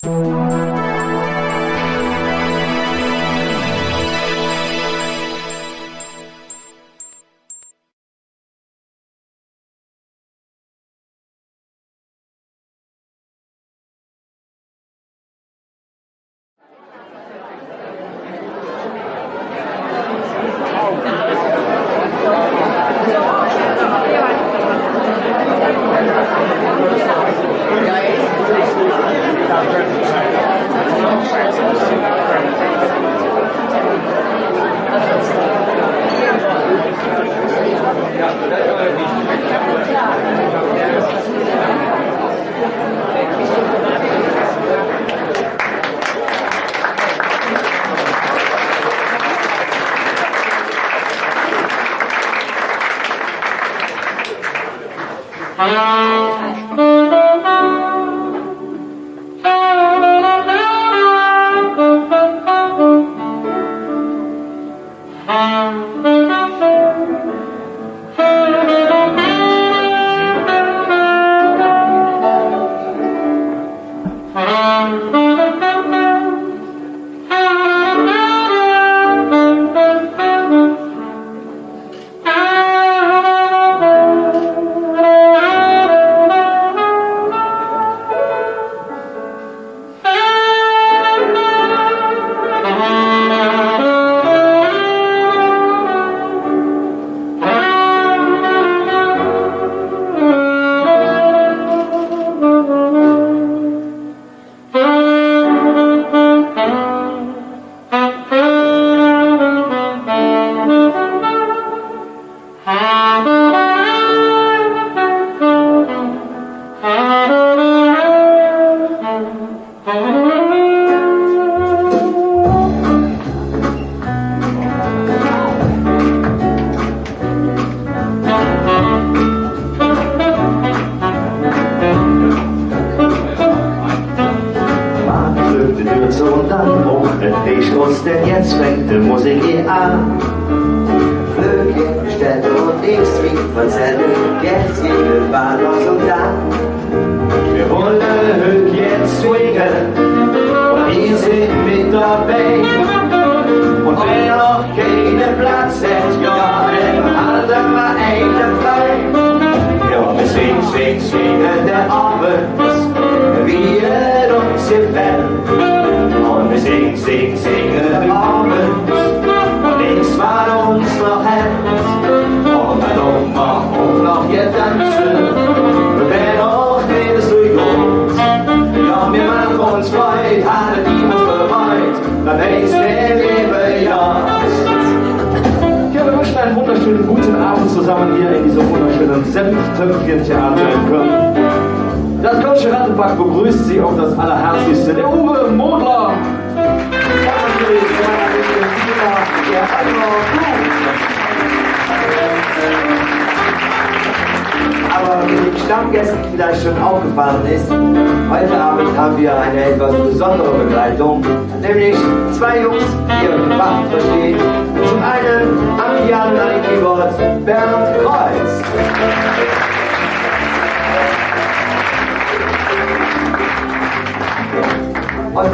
Und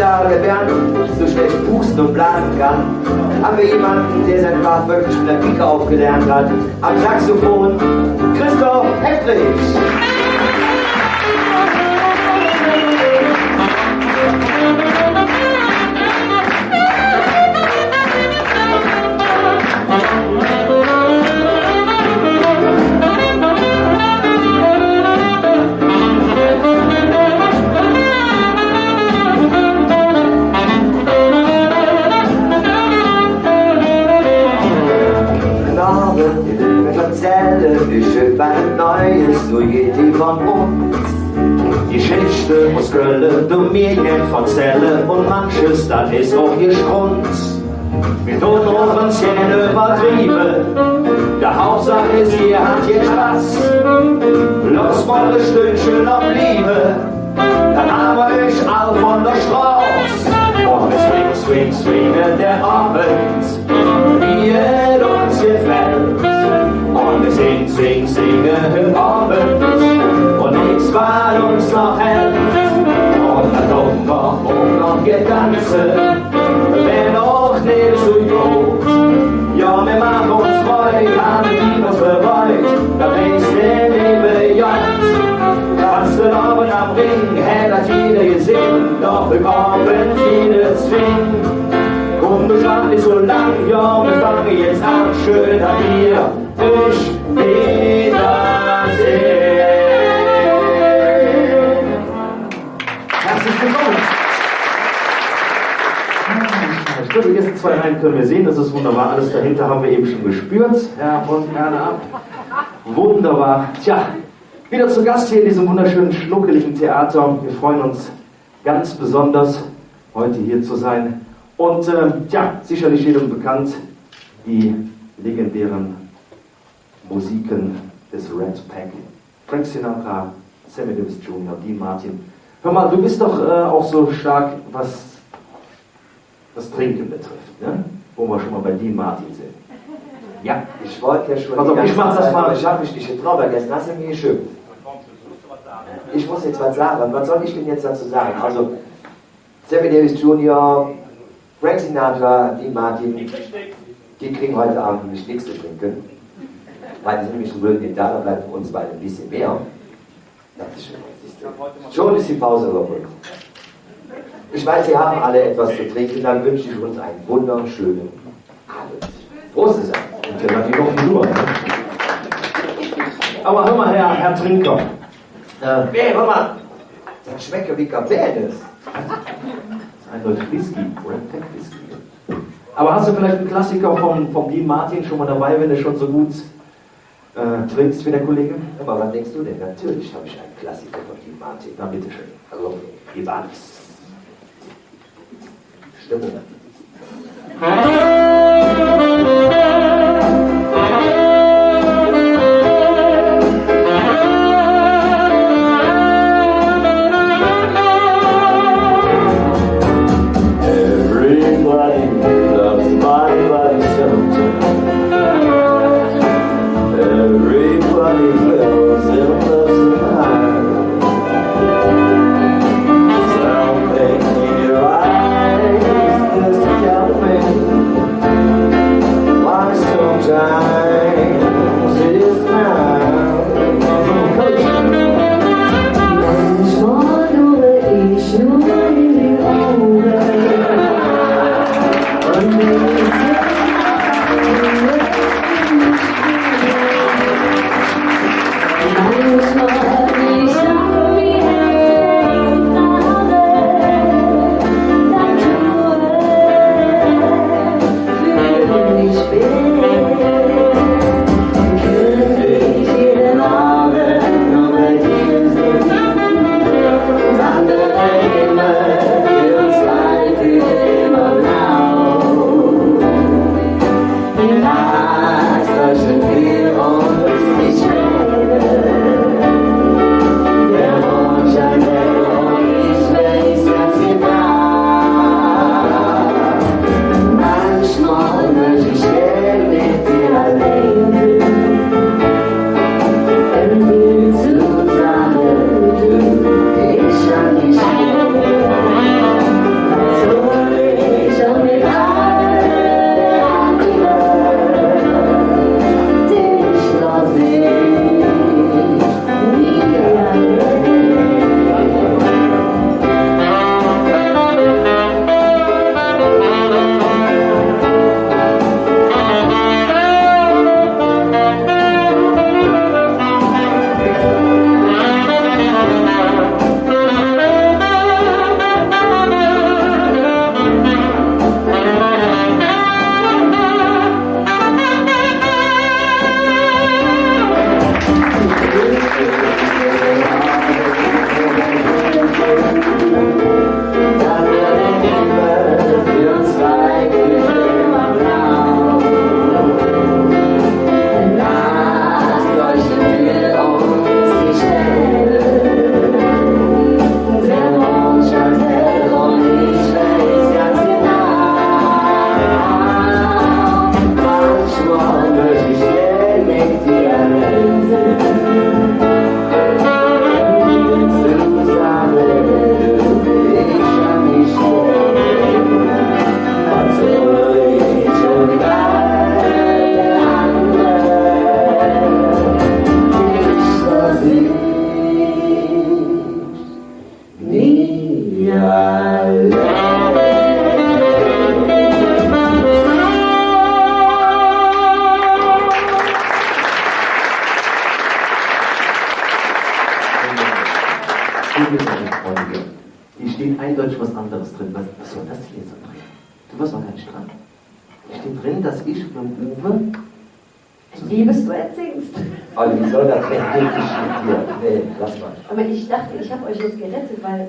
da der Bernd so schlecht pusten und blasen kann, haben wir jemanden, der sein Part wirklich mit der Pike aufgelernt hat. Am Saxophon Christoph Hettrich. Wie schön ein Neues, so geht die von uns. Die schönste Muskeln, du Medien von Zelle und manches, dann ist auch ihr Strunz. Wir tun uns hier übertrieben, der Hauptsache ist, ihr habt hier Spaß. Los mal ein Stündchen noch Liebe, dann haben wir euch all von der Straße. Und es swing, der Abend, wie es uns gefällt. Und wir singen Abend und nichts, weil uns noch hält. Und dann kommt noch doch bekommen viele Zwing. Und es war nicht so lang, ja, wir fangen jetzt an, schön an dir, ich wiedersehen. Herzlich willkommen. Ich glaube, die ersten 2 Reihen können wir sehen, das ist wunderbar. Alles dahinter haben wir eben schon gespürt. Ja, von gerne ab. Wunderbar. Tja, wieder zu Gast hier in diesem wunderschönen, schnuckeligen Theater. Wir freuen uns ganz besonders, heute hier zu sein. Und ja, sicherlich jedem bekannt, die legendären Musiken des Red Pack. Frank Sinatra, Sammy Davis Jr., Dean Martin. Hör mal, du bist doch auch so stark, was das Trinken betrifft, ne? Wo wir schon mal bei Dean Martin sind. Ja, ich wollte ja schon. Pass auf, ich mach das mal. Ich habe mich nicht getraut, vergessen, hast du mir geschimpft. Ich muss jetzt was sagen. Was soll ich denn jetzt dazu sagen? Also, Sammy Davis Jr., Frank Sinatra, Dean Martin, die kriegen heute Abend nämlich nichts zu trinken. Weil die sind nämlich so nicht da, da bleibt für uns beide ein bisschen mehr. Schon ist die Pause überbrückt. Ich weiß, Sie haben alle etwas zu trinken, dann wünsche ich uns einen wunderschönen Abend. Prost zusammen. Und der hat die noch nur. Aber hör mal, Herr Trinker. Hey, hör mal, das schmeckt ja wie Cabernet. Das ist eindeutig Whisky, Red Pack Whisky. Aber hast du vielleicht einen Klassiker vom Dean Martin schon mal dabei, wenn du schon so gut trinkst wie der Kollege? Aber was denkst du denn? Natürlich habe ich einen Klassiker von Dean Martin. Na, bitteschön. Also, Ibanez. Stimmung. Hier steht eindeutig was anderes drin. Was soll das hier jetzt drin? Du warst noch gar nicht dran. Hier steht drin, dass ich und Uwe. Liebesduett singst. Also, wie soll das denn wirklich hier? Nee, lass mal. Aber ich dachte, ich habe euch jetzt gerettet, weil.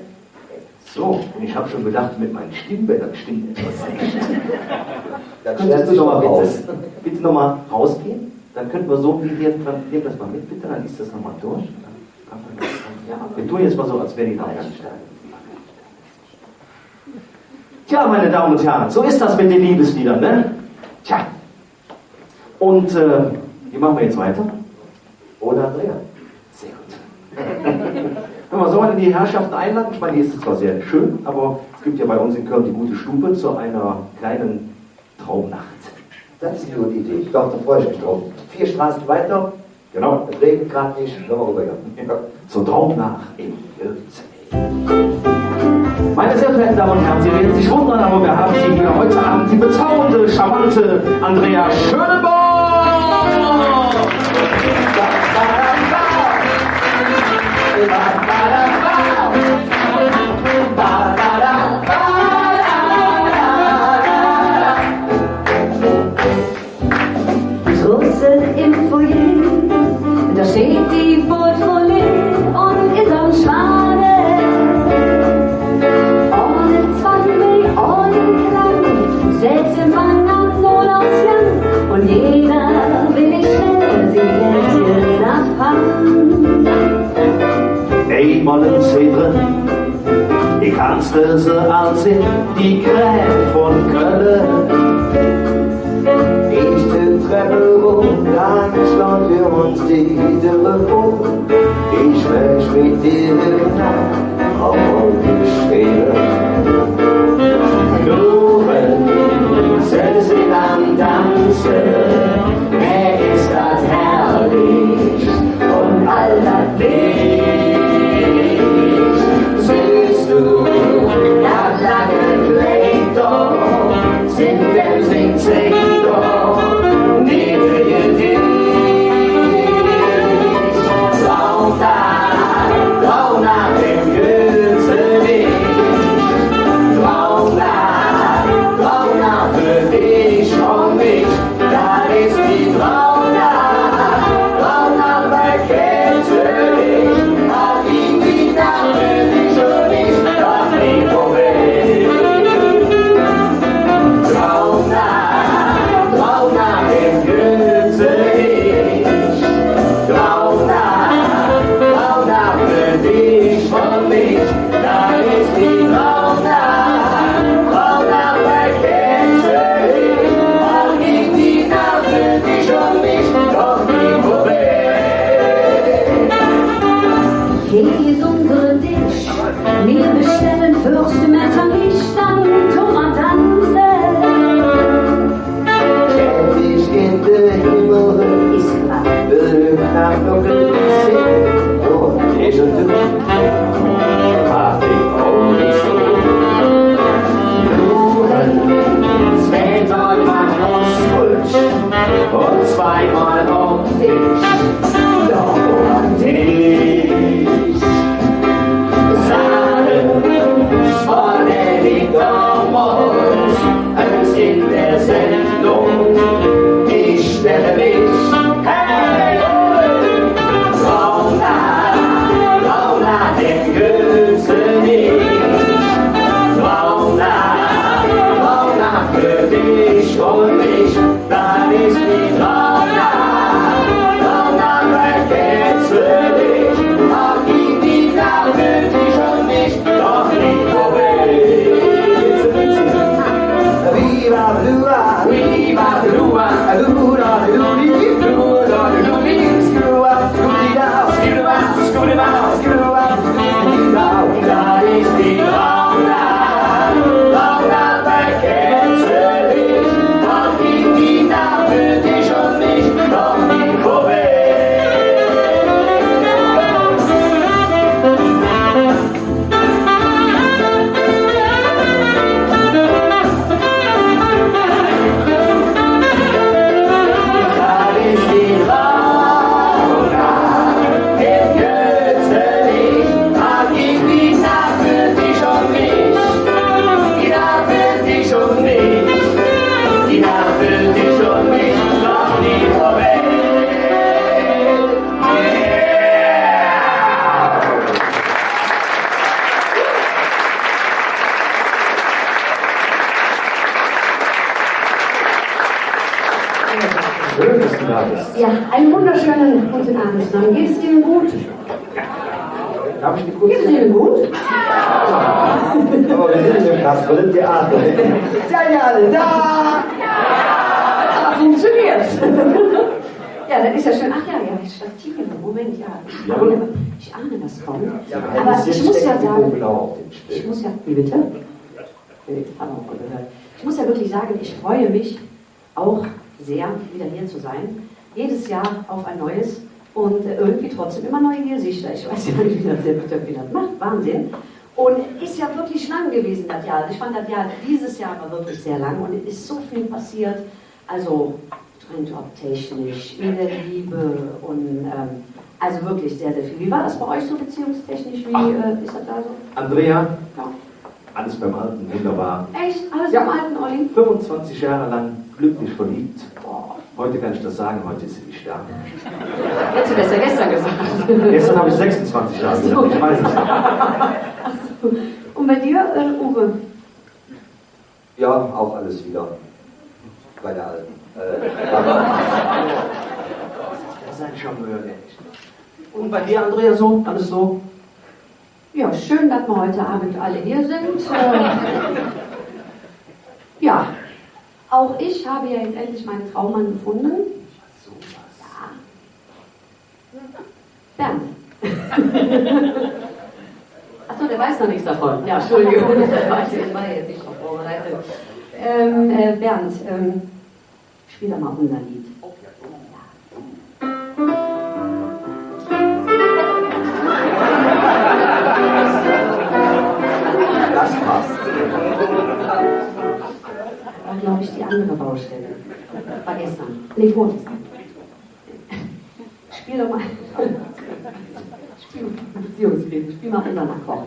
So, ich habe schon gedacht, mit meinen Stimmbändern stimmt etwas nicht. Dann Könntest du noch mal raus. bitte nochmal rausgehen? Dann könnten wir so wie hier, nehmen das mal mit bitte, dann liest das nochmal durch. Wir tun jetzt mal so, als wäre die noch ganz stark. Tja, meine Damen und Herren, so ist das mit den Liebesliedern, ne? Tja. Und wie machen wir jetzt weiter? Oder Andrea? Sehr gut. Wenn wir so in die Herrschaften einladen, ich meine, hier ist es zwar sehr schön, aber es gibt ja bei uns in Köln die gute Stube zu einer kleinen Traumnacht. Das ist eine gute Idee. Ich glaube, da freue ich mich drauf. 4 Straßen weiter, Genau, es regnet gerade nicht. Können wir rübergehen. zur Traumnacht in Gürzenay. Meine sehr verehrten Damen und Herren, Sie werden sich wundern, aber wir haben Sie hier heute Abend die bezaubernde, charmante Andrea Schöneborn! Draußen im Foyer, da steht die Portemonnaie und ist am Schwane. Ohne Zwang, ohne Klang, Selbstempfang am Monatsgang. Und jeder will ich schnell, sie hält jetzt nach Hand. Eenmaal een zederen, ik aanstel ze als in die Gräf von Köln. Ich die Treppe hoch, ganz laut für uns die Telefon. Ich möchte mit dir knapp auf uns schweben. Gloren, ze sind am Tanzen, ist das herrlich und all das Licht. Siehst du, das lange Kleid doch, singt doch, niedrige dich. Traumnacht im Gürzenay. Traumnacht für dich und mich, das ist die Traumnacht bei Gürzenay. Auch in die Nacht für dich und ich, doch nie vorbei. Traumnacht im Gürzenay. Traumnacht für dich und mich, das ist die Traumnacht bei Gürzenay. Auch in die Nacht für dich und mich, doch nie vorbei. Hier ist unsere Tisch, wir bestellen Fürst mit Vermischt, dann tun wir tanzen. Stell dich in den Himmel, Ist klar. will nach noch ein bisschen. Und ich und du, Mach dich auch nicht so. Luren, zweimal macht uns frisch und zweimal auf dich. Doch und ich sage Ja, einen wunderschönen guten Abend zusammen. Geht es Ihnen gut? Darf ich nicht gut? Geht es Ihnen gut? Aber wir sind im Kasperle Theater. Seid ihr alle da? Aber funktioniert. Ja, das ist ja schön. Ach ja, Stativ. Moment, ja. Ich ahne, das kommt. Aber ich muss ja sagen, wie bitte? Ich muss ja wirklich sagen, ich freue mich auch sehr, wieder hier zu sein. Jedes Jahr auf ein neues und irgendwie trotzdem immer neue Gesichter. Ich weiß ja nicht, wie das macht. Wahnsinn. Und ist ja wirklich lang gewesen, das Jahr. Ich fand das Jahr, dieses Jahr war wirklich sehr lang und es ist so viel passiert. Also, technisch, in der Liebe und also wirklich sehr, sehr viel. Wie war das bei euch so beziehungstechnisch? Wie ist das da so? Andrea, Ja. alles beim Alten, wunderbar. Echt? Alles Ja. im alten Olli? 25 Jahre lang glücklich verliebt. Boah. Heute kann ich das sagen, heute ist sie nicht da. Hättest du besser gestern gesagt. Gestern habe ich 26 Jahre gesagt, ich weiß es nicht. Ach so. Und bei dir, Uwe? Ja, auch alles wieder bei der Alten. Das ist ein Charmeur, der nicht. Und bei dir, Andrea, so? Alles so? Ja, schön, dass wir heute Abend alle hier sind. Ja, auch ich habe ja jetzt endlich meinen Traummann gefunden. Ja. Bernd. Achso, der weiß noch nichts davon. Ja, Entschuldigung, ich war jetzt nicht drauf vorbereitet. Bernd, spiel doch mal unser Lied. Das passt. War, glaube ich, die andere Baustelle. War gestern. Nee, vorgestern. Spiel doch mal. Spiel mal unseren Akkord.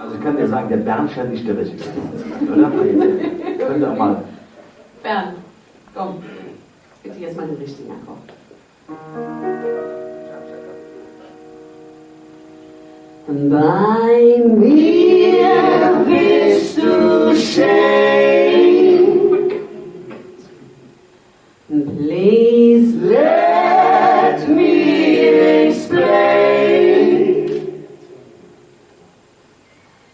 Also ich kann dir sagen, der Bernd scheint nicht der Richtige. Oder? Könnt ihr auch mal. Bernd, komm. Bitte jetzt mal den richtigen Akkord. Bei mir bist du schön. Please let me explain.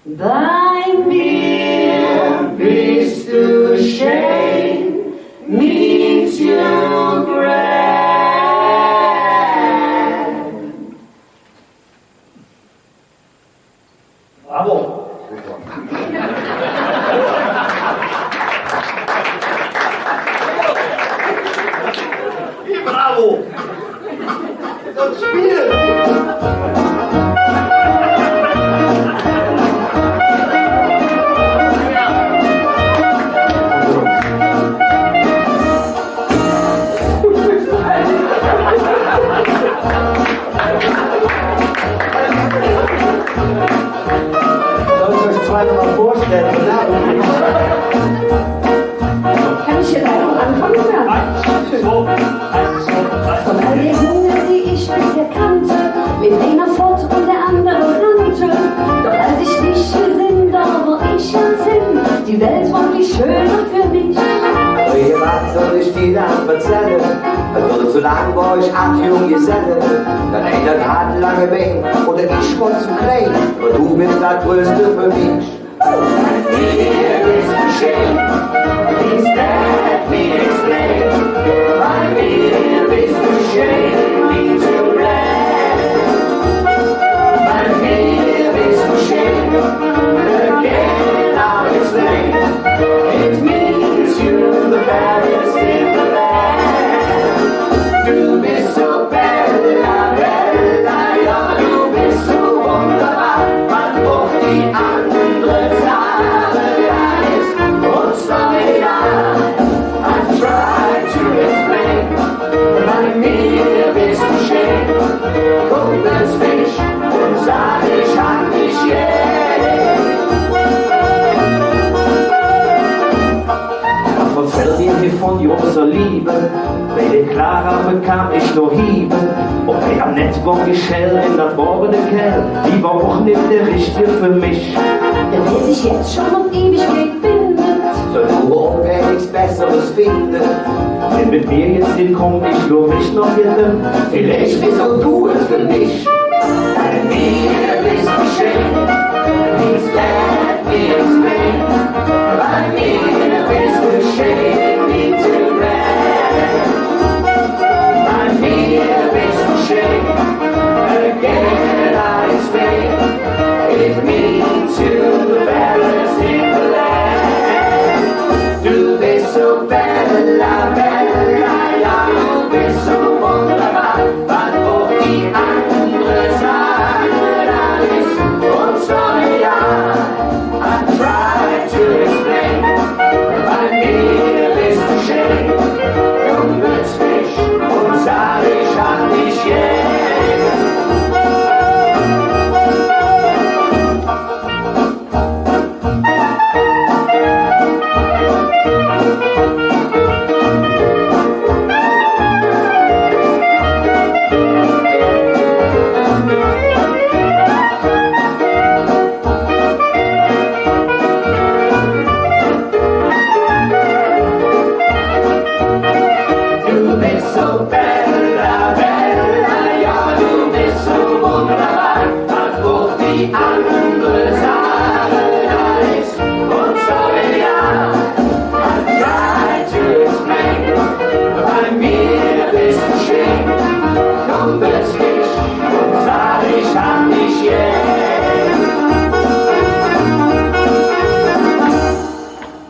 Bei mir bist du schön, means you great. Bravo! Bravo! Das Spiel! Soll ich euch zweimal vorstellen, oder? Kann ich hier auch anfangen? Von all den Jungen, die ich bisher kannte, lebt einer fort und der andere rannte. Doch als ich dich gesehen, da wo ich jetzt hin, die Welt war nicht schöner für mich. Ihr was soll ich dir dann erzählen? Es wurde zu lang bei euch Jung Geselle. Dann ändert hat lange weg oder ich wurde zu klein. Aber du bist das Größte für mich. Hier bist du schön, please let me explain. Bei mir bist du schön, wie zu bleiben. Bei mir bist du schön, again I'll explain. It means you're the baddest in the land. Du bist so bella, bella, ja, du bist so wunderbar. Man braucht die andere Sache, alles uns familiar. I try to explain, bei mir bist du schön. Guck ins Fisch und sag, ich hab dich Erzähl dir hier von unserer Liebe, bei der Clara bekam ich nur Hiebe. Und bei Annette war Michelle in das Borne Kerl, die war auch nicht der Richtige für mich. Der will sich jetzt schon auf Ewigkeit bindet. soll nur wer nichts Besseres findet. Wenn mit mir jetzt hinkommt, ich nur nicht noch hier drin. Vielleicht bist auch du es für mich. Bei mir bist du schön, nichts bleibt mir ins Bein. Bei mir bist du schön, wie zu rein. Bei mir bist du schön, again I explain. It means to the balance in the land. Du bist so bella, bella, ja, du bist so wunderbar. Was auch die andere Sache da ist, und so ja, I try to explain. Bei mir bist du schön, du nützt mich und sag ich an dich yeah.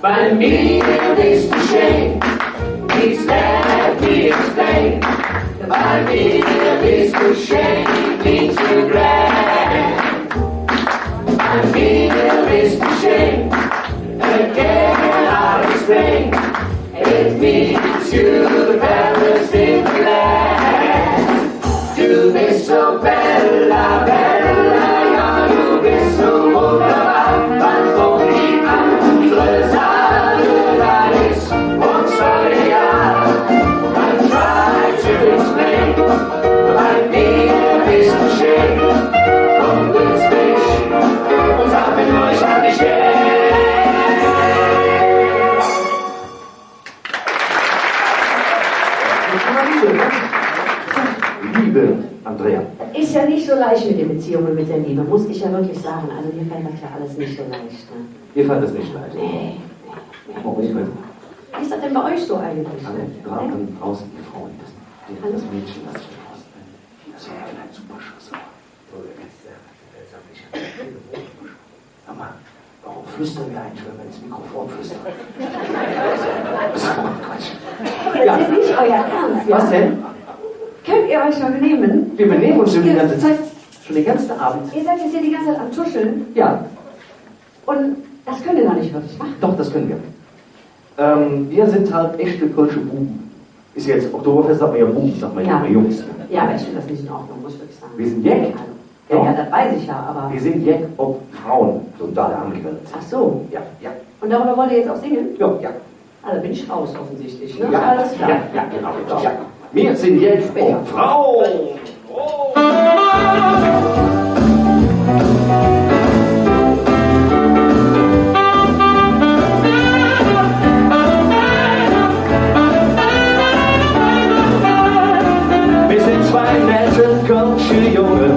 Bei mir bist du schön, nichts let me explain. Bei mir bist du schön, wie zu grand. Bei mir bist du schön, again I explain. It means you the best in the land. Du bist so bella, bella, ja, du bist so wunderbar. Was auch die andere Sache da ist, und sorry, ja, I try to explain. Bei mir bist du schön, komm, nützt mich, und sag mir nur, ich hab dich gern. Liebe Andrea. Ist ja nicht so leicht mit den Beziehungen, mit der Liebe, muss ich ja wirklich sagen. Also mir fällt das ja alles nicht so leicht. Ne? Ihr fand das nicht leicht. Nee. Oh, ich weiß. Wie ist das denn bei euch so eigentlich? Alle Ne? draußen, draußen die Frauen, das Mädchen, das ist draußen. Das ist ein super Schuss. Sag mal, warum flüstern wir eigentlich, wenn wir ins Mikrofon flüstern? Das ist Quatsch. Das ist nicht euer Ernst, ja? Was denn? Könnt ihr euch mal benehmen? Wir benehmen uns schon die ganze Zeit, schon den ganzen Abend. Ihr seid jetzt hier die ganze Zeit am Tuscheln Ja, und das könnt ihr noch nicht wirklich machen. doch, das können wir. Wir sind halt echte kölsche Buben. Ist jetzt Oktoberfest, sagt man ja Buben, sagt man ja immer Jungs. Ja, aber ich finde das nicht in Ordnung, muss ich wirklich sagen. Wir sind Jack. Ja, das weiß ich ja, aber... Wir sind Jack, ob Frauen total angemeldet. Ach so. Ja, ja, Und darüber wollt ihr jetzt auch singen? ja, ja. Also bin ich raus offensichtlich, ne? Ja, Alles klar. ja, ja, genau. Ja. Wir sind Jack, ob Frauen. Wir sind zwei nette kölsche Jungen,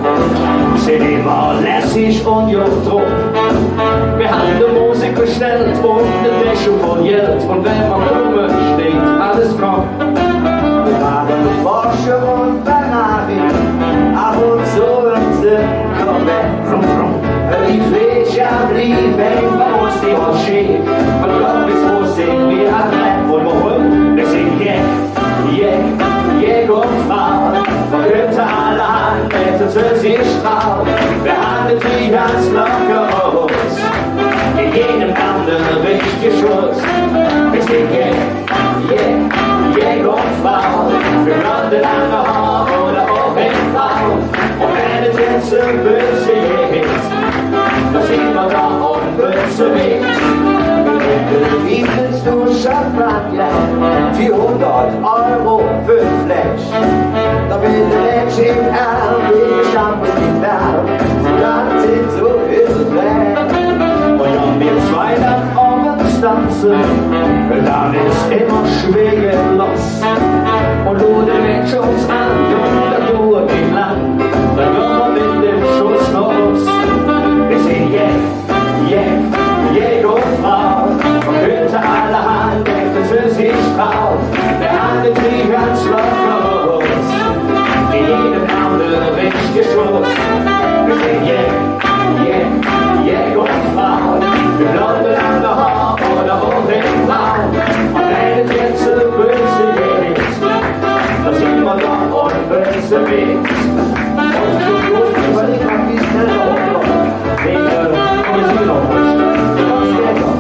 sind immer lässig und jungdruck. Wir haben die Musik bestellt und eine Tasche voll Geld. Und wenn man rumsteht, alles kommt. Wir waren Forscher und Bananen, ab und zu sind Comeback. Die Fläche blieb hängen bei uns die Moschee. Und Gott bis wo sind wir alle und warum? Wir sind Jäg und Frau. Von Günther allein bettet sich Strau. Wir haben die ganz locker aus. In jedem anderen richtigen Schuss. Wir sind Jäg und Frau. Wir blonde lange Haar oder auch in Frau. Und wenn es jetzt ein bisschen ist, da sind wir da und böse mit. Wie willst du Champagner? 400 € für Flash. Da will der Mensch im Arm, wie Champagner. Dann sind so viel weg. Und ob wir zwei dann oben tanzen, dann ist immer schwer los. Und du den Schuss an, und der Tour geht lang, dann kommen wir mit dem Schuss los. Wir sind Jäger und Frau, und könnte allerhand, dass es sich traut, der andere Krieg ganz los. In jedem anderen richtigen Schuss, wir sind Jäger und Frau, wir blonde lange Haar oder Ohrringblau, und wenn es jetzt so böse ist, da sieht man doch und böse mit. Und so gut, überleg mal, wie schnell er hochkommt. Wir sind noch nicht. Komm später.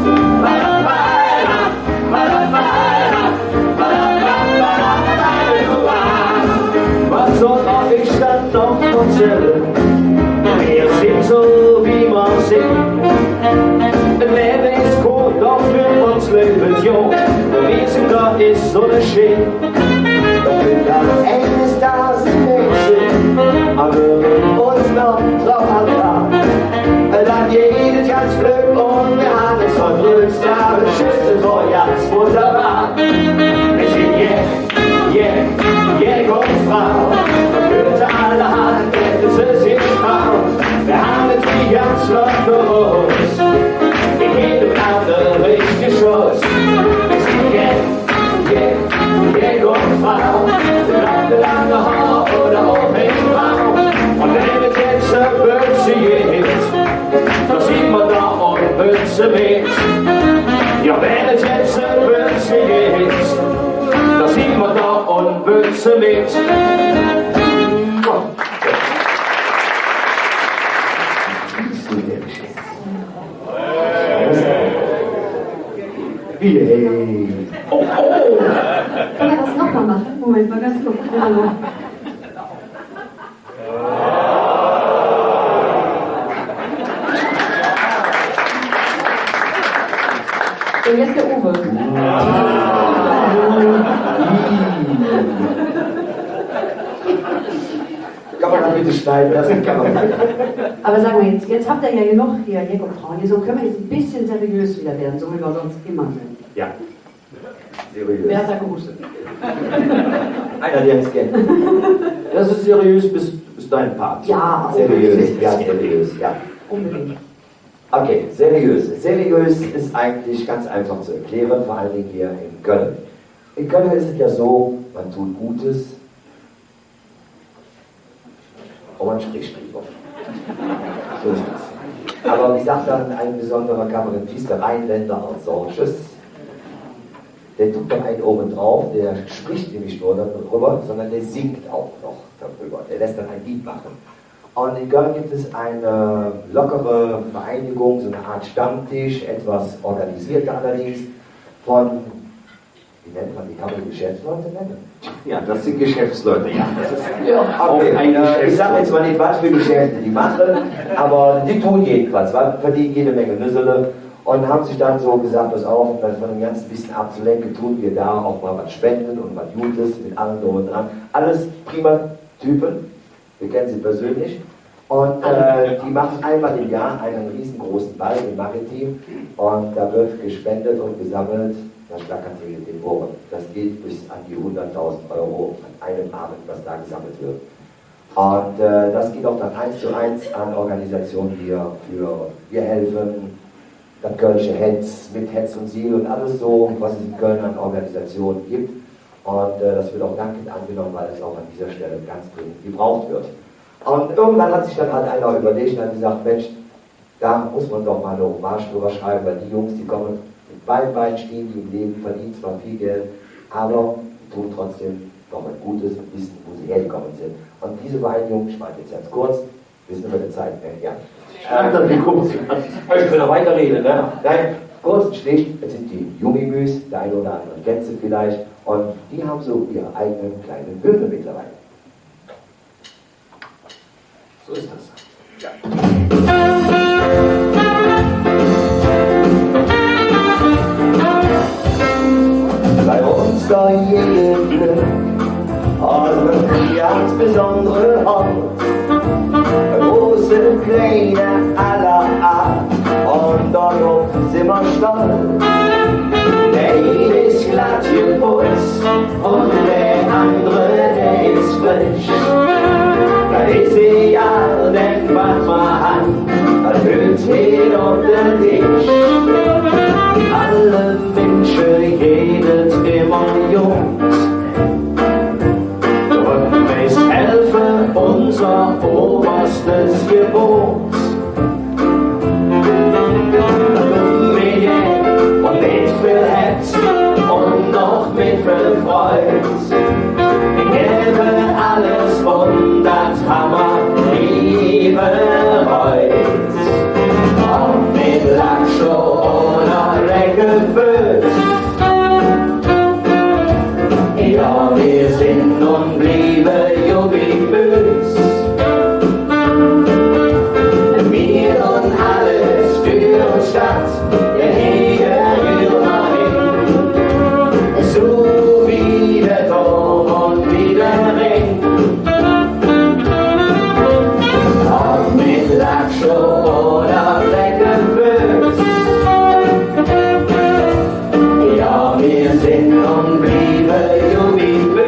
Was soll ich dann noch erzählen? Wir sind so, wie man sind. Das Leben ist gut, doch für uns leben jung. Wir sind da, ist so eine Schön. Doch mit am Ende des Tages Menschen, aber wir uns noch drauf anfangen. Dann jedes ganz Glück und wir haben es von Glückstage, Schüsse vor ganz wunderbar. Wir sind Jäger und Frau, und könnte allerhand, es ist sich traut. Wir haben es wie ganz los, in jedem anderen richtigen Schuss. Wir sind Jäger und Frau, lange Haar oder Ohrringblau. Und wenn es jetzt so böse ist, da sieht man da und böse mit. Ja, wenn es jetzt so böse ist, da sieht man da und böse mit. Yay! Oh, oh! Kann man das nochmal machen? Moment mal, ganz kurz. Hallo. Und jetzt der Uwe. Kann man da bitte schneiden lassen? Kann man nicht. Aber sagen wir jetzt habt ihr ja genug hier Jägerfrauen. So können wir jetzt ein bisschen seriös wieder werden, so wie wir sonst immer sind. Ja. Wer Seriös. hat da gehustet? Einer, der es kennt. Das ist seriös, ist dein Part. Ja, seriös. Ja, seriös, ja. Unbedingt. Okay, seriös. Seriös ist eigentlich ganz einfach zu erklären, vor allen Dingen hier in Köln. In Köln ist es ja so, man tut Gutes und man spricht drüber. So ist es. Aber wie sagt dann ein besonderer Kabarettist, der Rheinländer als solches, der tut doch einen oben drauf, der spricht nämlich nur darüber, sondern der singt auch noch darüber. Der lässt dann ein Lied machen. Und in Köln gibt es eine lockere Vereinigung, so eine Art Stammtisch, etwas organisiert allerdings, von, wie nennt man die, kann man die Geschäftsleute nennen? Ja, das sind Geschäftsleute, ja. Das ist Okay, ich sage jetzt mal nicht, was für Geschäfte die machen, aber die tun jedenfalls, verdienen jede Menge Nüssele und haben sich dann so gesagt, pass auf, um das von dem ganzen bisschen abzulenken, tun wir da auch mal was spenden und was Gutes mit allen drum und dran. Alles prima Typen, wir kennen sie persönlich. Und die machen einmal im Jahr einen riesengroßen Ball im Maritim und da wird gespendet und gesammelt, das schlackert in den Ohren. Das geht bis an die 100.000 Euro an einem Abend, was da gesammelt wird. Und das geht auch dann 1:1 an Organisationen hier für Wir helfen, das Kölsche Hetz mit Hetz und Siel und alles so, was es in Köln an Organisationen gibt. Und das wird auch dankend angenommen, weil es auch an dieser Stelle ganz dringend gebraucht wird. Und irgendwann hat sich dann halt einer überlegt und hat gesagt, Mensch, da muss man doch mal eine Hommage drüber schreiben, weil die Jungs, die kommen mit beiden Beinen stehen, die im Leben verdienen zwar viel Geld, aber tun trotzdem noch ein Gutes und wissen, wo sie hergekommen sind. Und diese beiden Jungs, ich meine jetzt ganz kurz, wir sind über die Zeit, ja. Ich will noch weiterreden, ne? Nein, kurz und schlicht, es sind die Jungimüs, der eine oder andere kennt sie vielleicht, und die haben so ihre eigenen kleinen Bühne mittlerweile. So ist das. Bei uns war jede Glück, aber eine ganz besondere Ort. Große, kleine, aller Art, und darauf sind wir stolz. unser oberstes Gebot. Und mit viel Herz und noch mit viel Freude. Ich gebe alles und das Hammer nie bereut. Ob mit Lackschuh oder Reckenfüß. Ja, wir sind und blieben jugendbös. Wir und alles für uns Stadt, der hier überhin. So wie der Turm und wie der Ring. Ob mit Lackschuh oder Reckenfüß. Ja, wir sind und blieben jugendbös.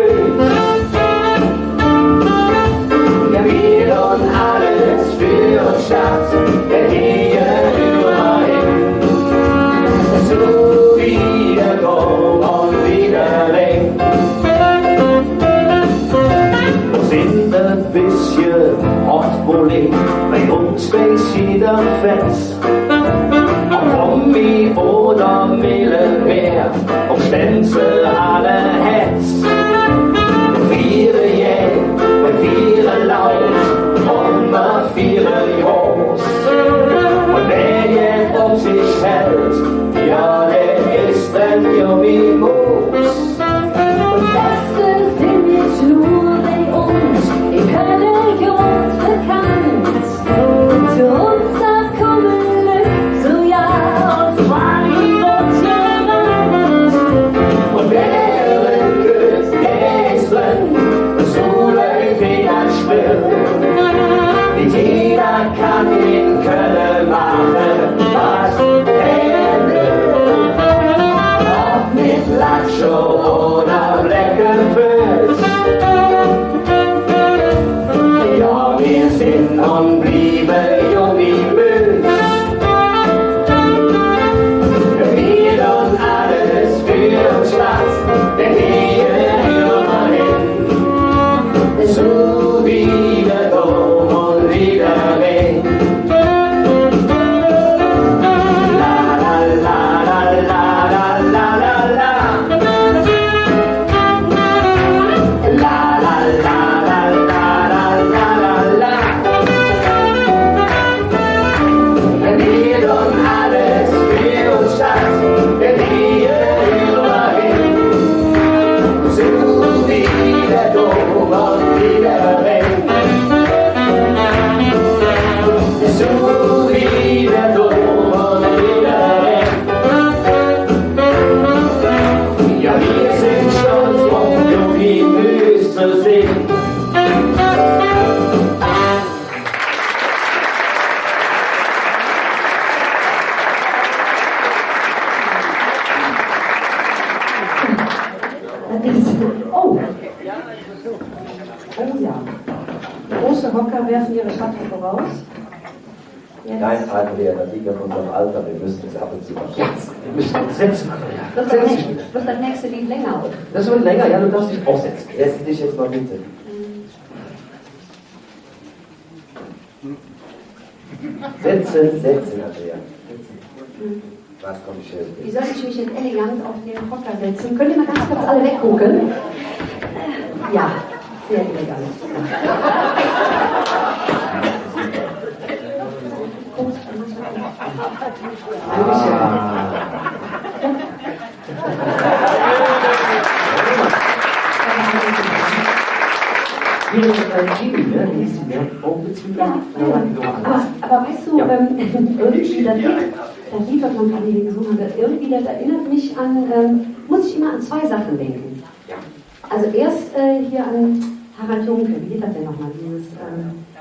Wir und alles für uns Stadt, der hier überhin. So wie der Turm und wie der Ring. Wir sind ein bisschen Hortproblem, bei uns weiß jeder Fest. Ob Promi oder Millionär, ob Stenzel alle Hetz. Viere jäh, viere laut, und viere groß. Und wer jetzt um sich hält, ja, der ist ein Jubiläus. Und Beste sind nicht nur bei uns, in Köln Jod bekannt. Zu uns da kommen Glück, so ja, aus Frankfurt gerannt. Und während küsst Gäslen, so läuft jeder still. Nicht jeder kann in Köln machen, was er will. Ob mit Lackschuh oder Reckenfüß. Ja, wir sind und blieben jugendbös. Wir und alles für uns Stadt, der hier überhin. So wie der Turm und wie der Ring. La la la la la la la la. La la la la la la la la. Wir und alles für uns Stadt, der hier überhin. So wie der Turm und wie der Ring. So wie der Turm und wie der Ring. Ja, wir sind stolz und jugendbös zu sehen. Oh. Oh ja. Große Hocker werfen ihre Schatten voraus. Jetzt. Nein, Andrea, das liegt an unserem Alter, wir müssen es ab und zu machen. Jetzt. Wir müssen uns setzen. Wird das nächste Lied länger? Oder? Das wird länger, ja, du darfst dich auch setzen. Setz dich jetzt mal bitte. Setzen, setzen, Andrea. Was kommt schön? Wie soll ich mich jetzt elegant auf den Hocker setzen? Könnt ihr mal ganz kurz alle weggucken? Ja, sehr elegant. Hier ist ein Kiwi, ne? Die ist mehr Baumbeziehung. Aber weißt du, irgendwie das Lied, was man gerade gesungen hat, irgendwie das erinnert mich an, muss ich immer an zwei Sachen denken. Also erst hier an Harald Junke, wie geht das denn nochmal? Dieses,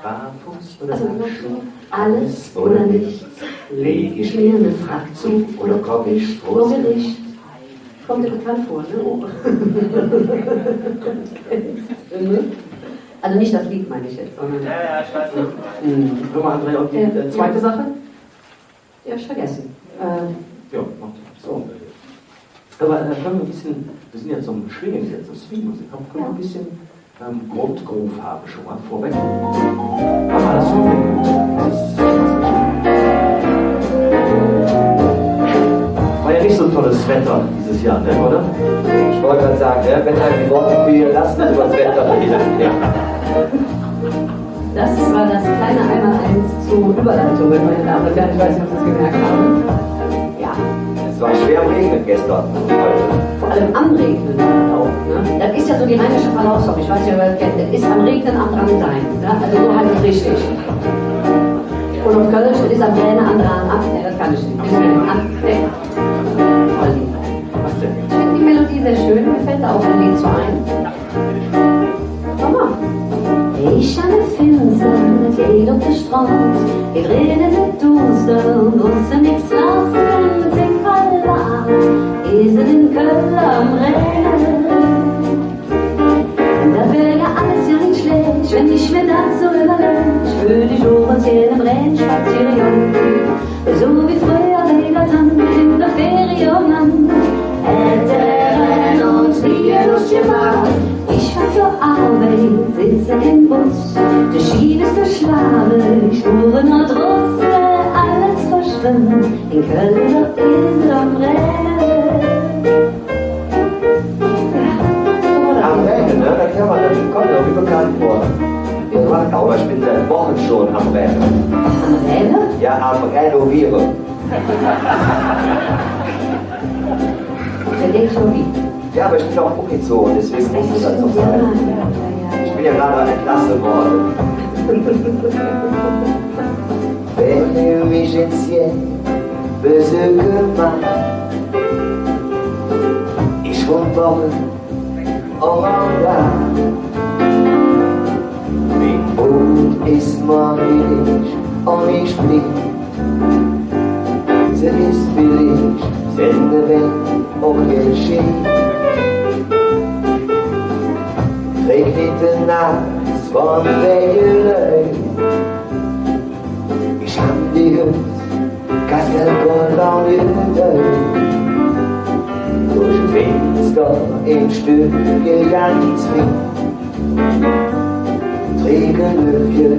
Barfuß oder also Handschuh? alles oder nichts. Leg Ich mir eine Fracht zu oder komm ich vor Gericht. Kommt dir bekannt vor, ne? Oh. Also nicht das Lied meine ich jetzt, sondern... Ja, ich weiß nicht. Hör mal, Andrea, und die zweite Sache? Ja, ich vergessen. Ja, mach das. So. Aber können wir ein bisschen, wir sind jetzt so im Schwingen jetzt, das Swing-Musik, können wir ein bisschen Grundgroove schon mal vorweg. Aber das war ja nicht so tolles Wetter dieses Jahr, ne, oder? Ich wollte gerade sagen, ne, wenn halt die Wochen viel lassen über das Wetter reden. Ja. Das war das kleine Einmaleins zu Überleitungen, meine Damen und Herren. Ich weiß nicht, ob Sie es gemerkt haben. Ja, Es war schwer am Regnen gestern. Heute. vor allem am Regnen auch. Ne? Das ist ja so die rheinische Verlaufsform. Ich weiß nicht, ob ihr das kennt. Das ist am Regnen am dran sein. Ne? Also so halt richtig. Und auf Kölsch, das ist am Tränen am dran ab. Das kann ich nicht. Voll lieb. Ich finde die Melodie sehr schön. Mir fällt da auch ein Lied zu ein. Mama. Ich habe Finster, geht auf der Straße, ich rede mit Duster und wusste nichts lassen, sing Kalla, Esel in Köln am Rennen. Da wäre ja alles ja nicht schlecht, wenn ich mir das so überlege, für die Ohren hier im Rennen spazieren, so wie früher wieder dann in der Ferie und dann hätten uns nie Lust gemacht. Ich fahr zur Arbeit, sitze im Bus, der Schien ist verschlagen, Spuren und Russe, alles verschwimmt, in Köln der Esel am Rennen. Am Rennen, ne? Das kommt mir irgendwie bekannt vor. Wir machen auch, ich bin seit Wochen schon am Rennen. Am Rennen? Ja, am Renovieren. Der denkt schon wie. Ja, aber ich bin auch umgezogen, deswegen muss ich das noch sagen. Ich bin ja gerade entlassen worden. Wenn du mich jetzt besuchen machst, ich wohne Wochen mein Boot ist magisch und ich flieg. Sie ist billig, sende weg, auch Geld schick. Regnet nachts von Wellen. Ich hab die Hütte, Kastelgold an Hütte. Durch Fenster im Stück gejankt Trägerlöfchen,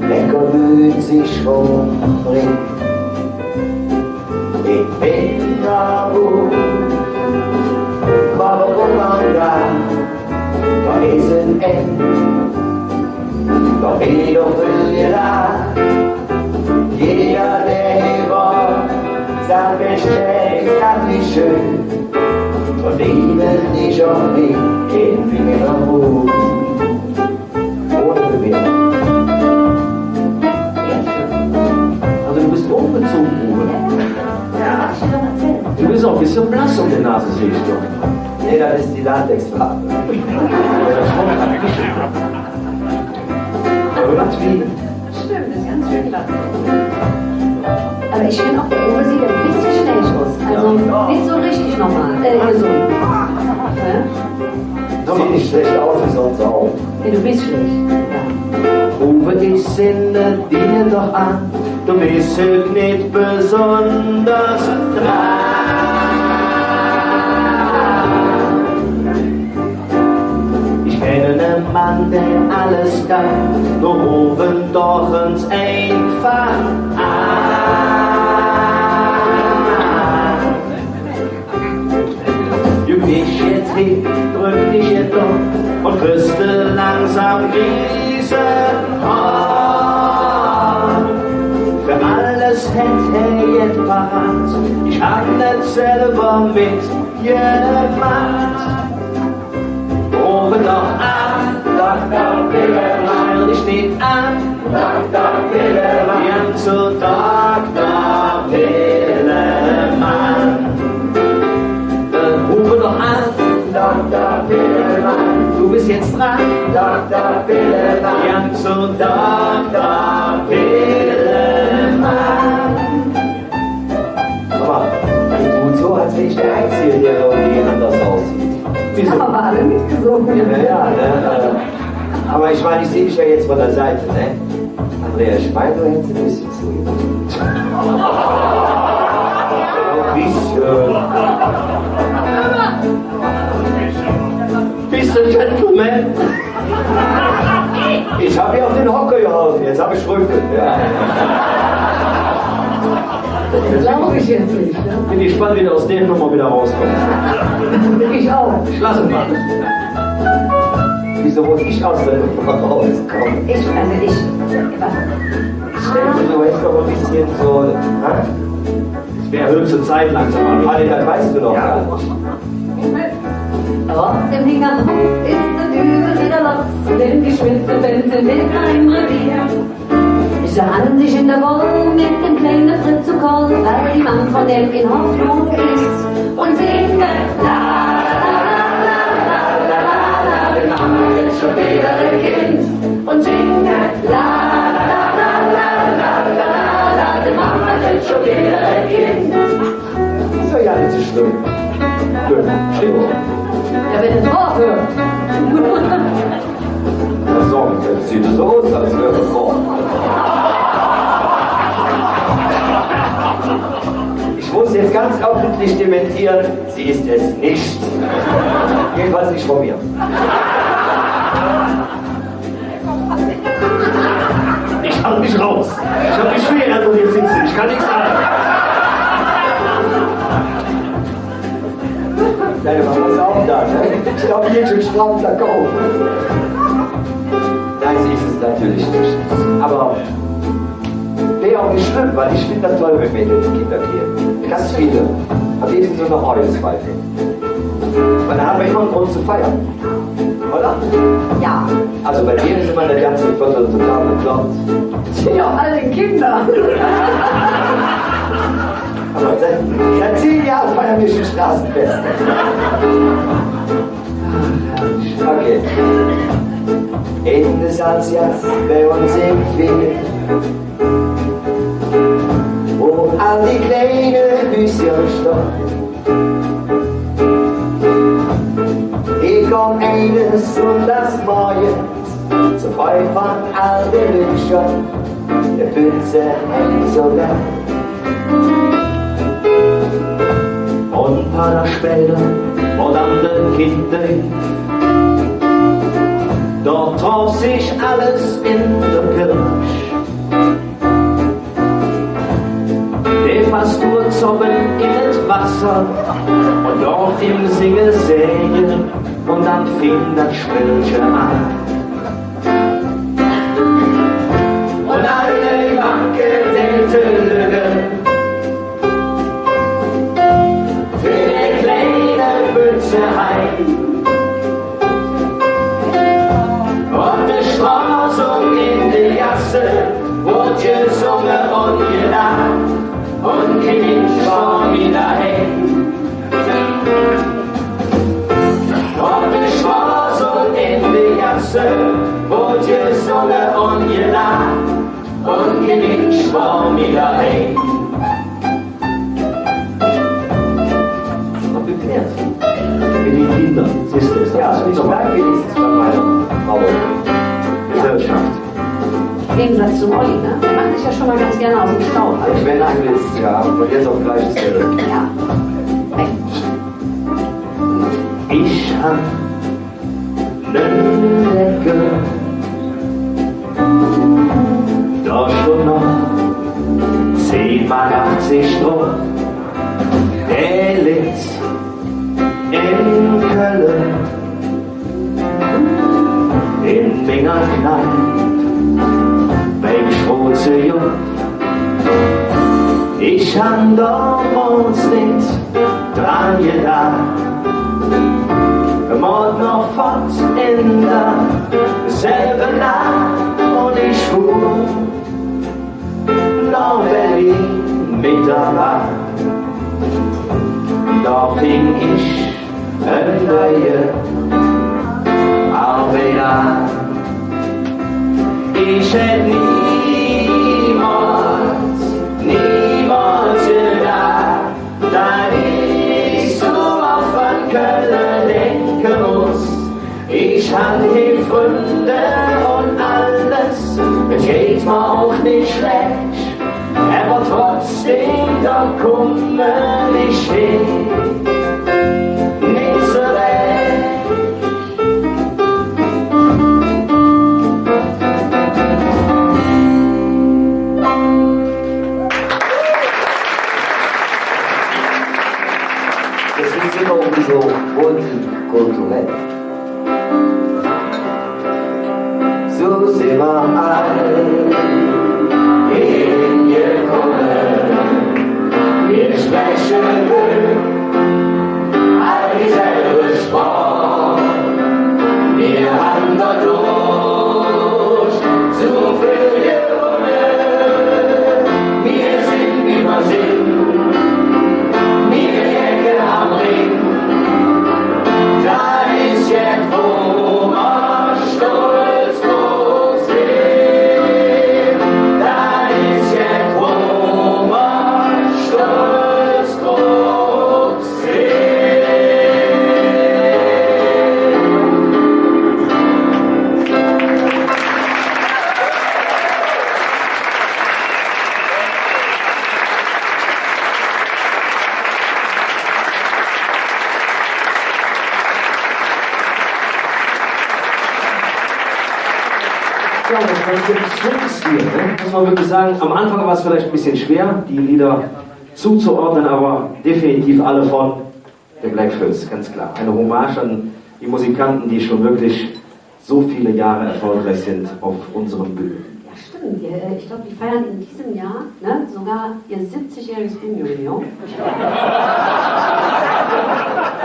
lecker blüht sich vom Ring. Ich bin da wo, warum da ist ein Ende, doch ich doch will da. Jeder, der hier war, sagt, es ist nicht schön. Von ihnen ich auch nicht den Finger hoch. Ohne Bewegung. Also du bist umgezogen, Uwe. Ja, hab ich dir doch erzählt. Du bist auch ein bisschen blass um die Nase, sehe ich doch. Nee, das ist die Latexfarbe. Irgendwie. Stimmt, das ist ganz schön glatt. Aber ich finde auch, der Uwe sieht ein bisschen schlecht aus. Also nicht so richtig normal, gesund. Sieht nicht schlecht aus, wie sonst auch. Ja, du bist schlecht. Ja. Uwe, ich sinne dir doch an, du bist halt nicht besonders dran. Ich kenne einen Mann, der alles kann, nur rufen doch uns einfach an. Jüng dich jetzt hin, drück dich jetzt um und küsste langsam diese Hand. Für alles hätte er jetzt parat, ich hab nicht selber mitgemacht. Rufe doch an, Dr. Willemann, stell dich nicht an, Dr. Willemann, gern zu Dr. Willemann. Rufe doch an, Dr. Willemann, du bist jetzt dran, Dr. Willemann, gern zu Dr. Willemann. Aber du so, als wäre ich der Einzige, der irgendwie anders aussieht. Wieso? Aber alle mitgesungen. Ja, ne? Aber ich meine, ich sehe dich ja jetzt von der Seite, ne? Andrea, ich meine, du hättest ein bisschen zu ihm. Bist du ein Gentleman? Ich habe hier auf den Hocker gehauen, jetzt habe ich Rücken. Ja. Glaube ich jetzt nicht, ne? Bin gespannt, wie du aus der Nummer wieder rauskommst. Ich auch. Ich lasse es mal. Wieso muss ich aus der Nummer rauskommen? Du weißt doch ein bisschen so. Es wäre höchste Zeit langsam mal. Ali, das weißt du doch gar nicht. Auf dem Hinterhof ist der Dübel wieder los, denn die Schwitze will kein Revier. Sahen sich in der Wohnung mit dem kleinen Fritz zu Koll, weil die Mann von dem in Hoffnung ist und singen la la la la la la la, wir machen jetzt schon wieder ein Kind und singen la la la la la la la, wir machen jetzt schon wieder ein Kind. Ist doch ja nicht so schlimm. Stimmt. Ja, wenn es aufhört. Der Song, der sieht so aus, als wäre es Rock. Ich muss jetzt ganz öffentlich dementieren, sie ist es nicht. Jedenfalls nicht von mir. Ich halte mich raus. Ich habe mich schwer, wo wir sitzen. Ich kann nichts sagen. Deine Mama ist auch da, ne? Ich glaube, hier schon stramm da kommen. Nein, sie ist es natürlich nicht. Aber wäre auch nicht schlimm, weil ich finde das toll, wenn Mädels Kinder gehen. Ganz viele. Am liebsten so eine Orgelsweite. Weil da haben wir immer einen Grund zu feiern. Oder? Ja, Also bei dir ist immer der ganze Viertel total bekloppt. das sind ja auch alle Kinder. Aber seit 10 Jahren feiern wir schon Straßenfest. Okay. In Alsace bei uns im Frieden, wo all die kleinen Häuschen stehen. Ich komm eines und das Morgens, so voll von all den Lütschern, der Pütze hält so lang. Und ein paar Tage später, wo dann der Kinder, dort traf sich alles in der Kirche. Der Pastor zogen in das Wasser und dort im Singen sägen und dann fing das Spielchen an. Und alle wachgedeckte Lügen für die kleine Mütze heim. Und die Straße in die Gasse wurde gesungen und gelacht und Kind war wieder heim. Und die Straße in die Gasse wurde gesungen und gelacht und Kind war wieder heim. Noch geklärt. Für die Kinder, siehst du es? Ja, ich merke wenigstens bei meiner Gesellschaft. Im Gegensatz zum Olli, ne? Der macht sich ja schon mal ganz gerne aus dem Staub. Ich bin angelistet, ja, von jetzt auf gleich ist der. Ja. Weg. Ich hab nen Deckel, da schon noch 10,80 Mark drauf. Der liegt in Köln, in Menger Kneipe, beim schwarzen Jung. Ich hab damals nicht dran gedacht, Mord noch fort in derselben Nacht und ich fuhr nach Berlin mit der Bahn. Da fing ich eine neue Arbeit an. Ich hätte niemals gedacht, dass ich so auf an Köln denken muss. Ich hab gefunden und alles, es geht mir auch nicht schlecht, aber trotzdem, da komme ich hin, nicht so recht. multikulturell. So sind wir alle hingekommen. Wir sprechen all dieselbe Sprache. Wir haben da durch zu viele Runden. Wir sind wie wir sind. Wir hängen am Ring. Da ist jetzt, wo wir stolz drauf sind. Da ist jetzt, wo wir stolz drauf sind. Ja, das war jetzt wirklich Schwungsstil, ne? Muss man wirklich sagen. Am Anfang war es vielleicht ein bisschen schwer, die Lieder zuzuordnen, aber definitiv alle von The Black Phils, ganz klar. Eine Hommage an die Musikanten, die schon wirklich so viele Jahre erfolgreich sind auf unseren Bühnen. Ja, stimmt. Ich glaube, die feiern in diesem Jahr sogar ihr 70-jähriges Bühnenjubiläum.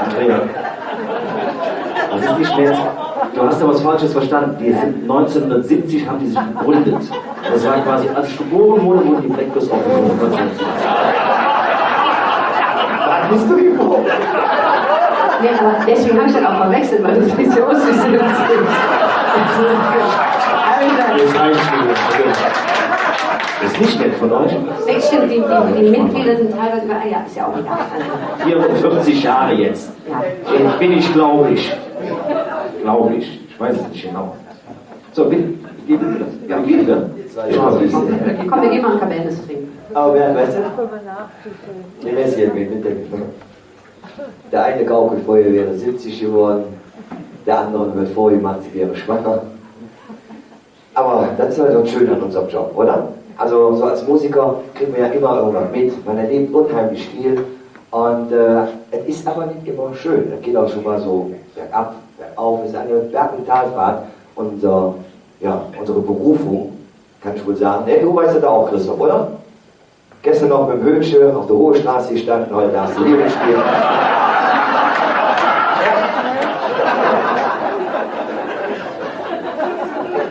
Andrea, das ist nicht mehr. Du hast da was Falsches verstanden. Die sind 1970 haben die sich gegründet. Das war quasi, als ich geboren wurde, wurden die Black Phils aufgenommen. 1970. Da bist du geboren. Nee, aber deswegen habe ich dann auch verwechselt, weil du siehst ja aus wie 70. Das ist nicht nett von euch. Nee, stimmt, die Mitglieder sind teilweise über, ja, ist ja auch egal. 44 Jahre jetzt. Ja. Bin ich, glaube ich. Glaube ich. Ich weiß es nicht genau. So, bitte. Ja, bitte. Komm, wir gehen mal ein Cabernet trinken. Aber wer weißt du? Die weiß ich mit dem. Der eine gaukelt vorher, wäre 70 geworden, der andere wird vorgemacht, sie wäre schwanger. Aber das ist halt so schön an unserem Job, oder? Also so als Musiker kriegen wir ja immer irgendwas mit. Man erlebt unheimlich viel und es ist aber nicht immer schön. Es geht auch schon mal so bergab, bergauf. Es ist eine Berg- und Talfahrt. Unsere Berufung, kann ich wohl sagen. Ne, du weißt das auch, Christoph, oder? Gestern noch mit dem Höhnchen auf der Hohe Straße gestanden, heute darfst du Leben spielen.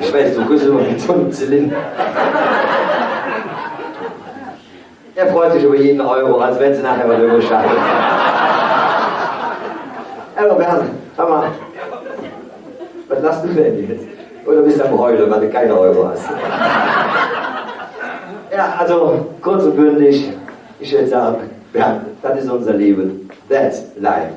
Ich weiß, du kriegst immer mit so einem Zylinder. Er freut sich über jeden Euro, als wenn sie nachher mal überschreiben. Aber Bernd, hör mal, was lachst du denn jetzt? Oder bist du am Heulen, weil du keine Euro hast? Ja, also kurz und bündig, ich würde sagen, Bernd, das ist unser Leben. That's life.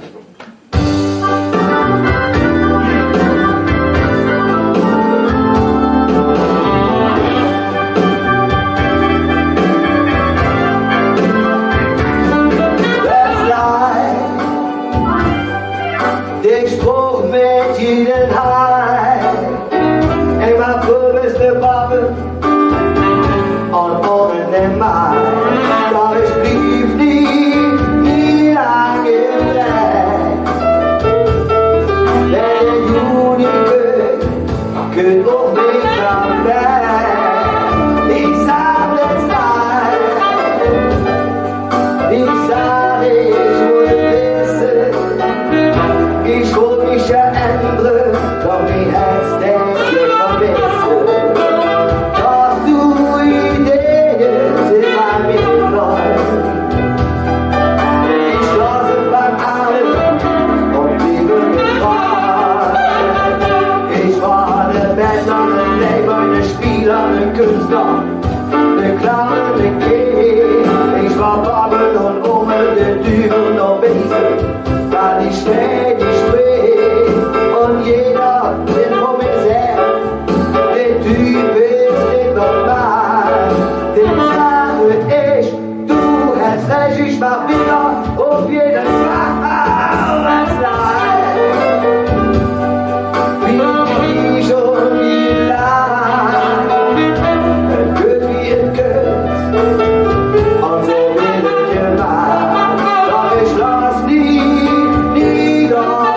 Der Spruch mit jeden Heim, immer grübelst du Babel und ohne den Mann, doch ich blieb nie lange weg. Der Juni geht auf mich am Weg. Ich sag es nein, ich sag ich will wissen. Ich wollte mich ja ändern, doch wie Herz denkt verbessern. Doch du Ideen sind bei mir neu. Ich lasse beim Alten und liebe mich frei. Ich war der bessere Leber, der Spieler, der Künstler, der Clown, der King. Ich war Babel und Ummel, der Dübel und Wiese. Weil ich steh, und jeder will von mir selbst. Der Typ ist nicht normal, den sage ich, du hast recht, ich mach wieder auf jeden Fall was leid. Wie ich und wie lang, es geht wie es geht, und so will ich gemacht, doch ich lass nie, nie doch.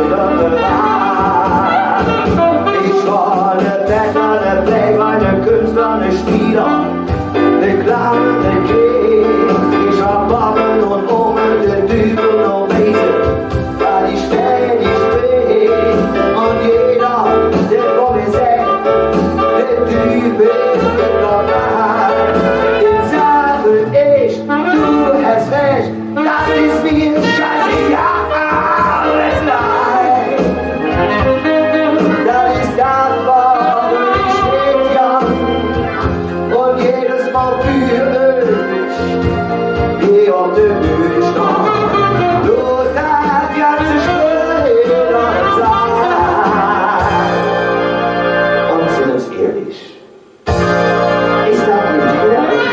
Liebe war. Ich war ne Bäcker, ne Playboy, ne Künstler, ne Spieler, ne Clown, ne King. Ich war Bobben und Omen, der Dübel und Wesen, weil ich bin. Und jeder, der vor mir sagt, der Typ ist normal. Den sage ich, du hast recht, das ist mir scheißegal. Nein, das ist das, was ich steht ja. Und jedes Mal für ich, wie auf dem Büchner, nur das ganze Spiel und Zeit. Und sind uns ehrlich, ist das nicht ehrlich?